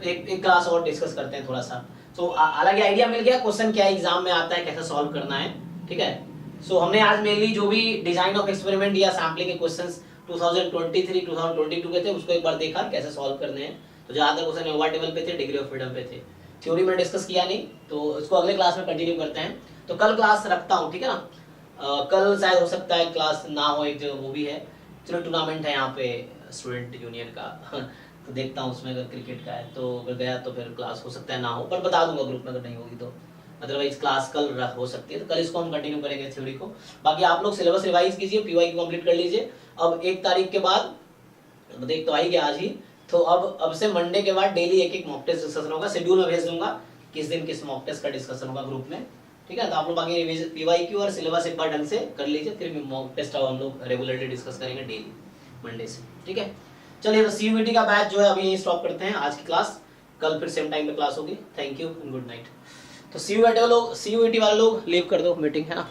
एक क्लास और डिस्कस करते हैं थोड़ा सा। तो अलग आइडिया मिल गया क्वेश्चन क्या एग्जाम में आता है, कैसे सॉल्व करना है, ठीक है। सो हमने आज मेनली जो भी डिजाइन ऑफ एक्सपेरिमेंट या सैम्पलिंग के क्वेश्चंस 2023-2022 के थे उसको एक बार देखा कैसे सॉल्व करने हैं। तो ज्यादातर क्वेश्चन एनोवा टेबल पे थे, डिग्री ऑफ फ्रीडम पे थे, थ्योरी में डिस्कस किया नहीं, तो इसको अगले क्लास में कंटिन्यू करते हैं। तो कल क्लास रखता हूँ, ठीक है ना। कल शायद हो सकता है क्लास ना हो, एक जो वो भी है, चलो टूर्नामेंट है यहाँ पे स्टूडेंट यूनियन का तो देखता हूँ उसमें अगर क्रिकेट का है तो अगर गया तो फिर क्लास हो सकता है ना हो, पर बता दूंगा ग्रुप में अगर नहीं होगी तो। अदरवाइज क्लास कल हो सकती है, तो कल इसको हम कंटिन्यू करेंगे थ्योरी को। बाकी आप लोग सिलेबस रिवाइज कीजिए, पीवाई को कंप्लीट कर लीजिए। अब 1 तारीख के बाद, मतलब 1 तो आई गया आज ही, तो अब से मंडे के बाद डेली एक मॉक टेस्ट डिस्कशन होगा। शेड्यूल में भेज दूंगा किस दिन किस मॉक टेस्ट का डिस्कशन होगा ग्रुप में, ठीक है। तो आप लोग बाकी पीवाईक्यू और सिलेबस एक बार ढंग से कर लीजिए, फिर मॉक टेस्ट हम लोग रेगुलरली डिस्कस करेंगे डेली मंडे से, ठीक है। चलिए, तो सीयूईटी का बैच जो है अभी यहीं स्टॉप करते हैं आज की क्लास। कल फिर सेम टाइम पे क्लास होगी। Thank you and good night. तो सीयूईटी वाले लोग लीव कर दो, मीटिंग है ना।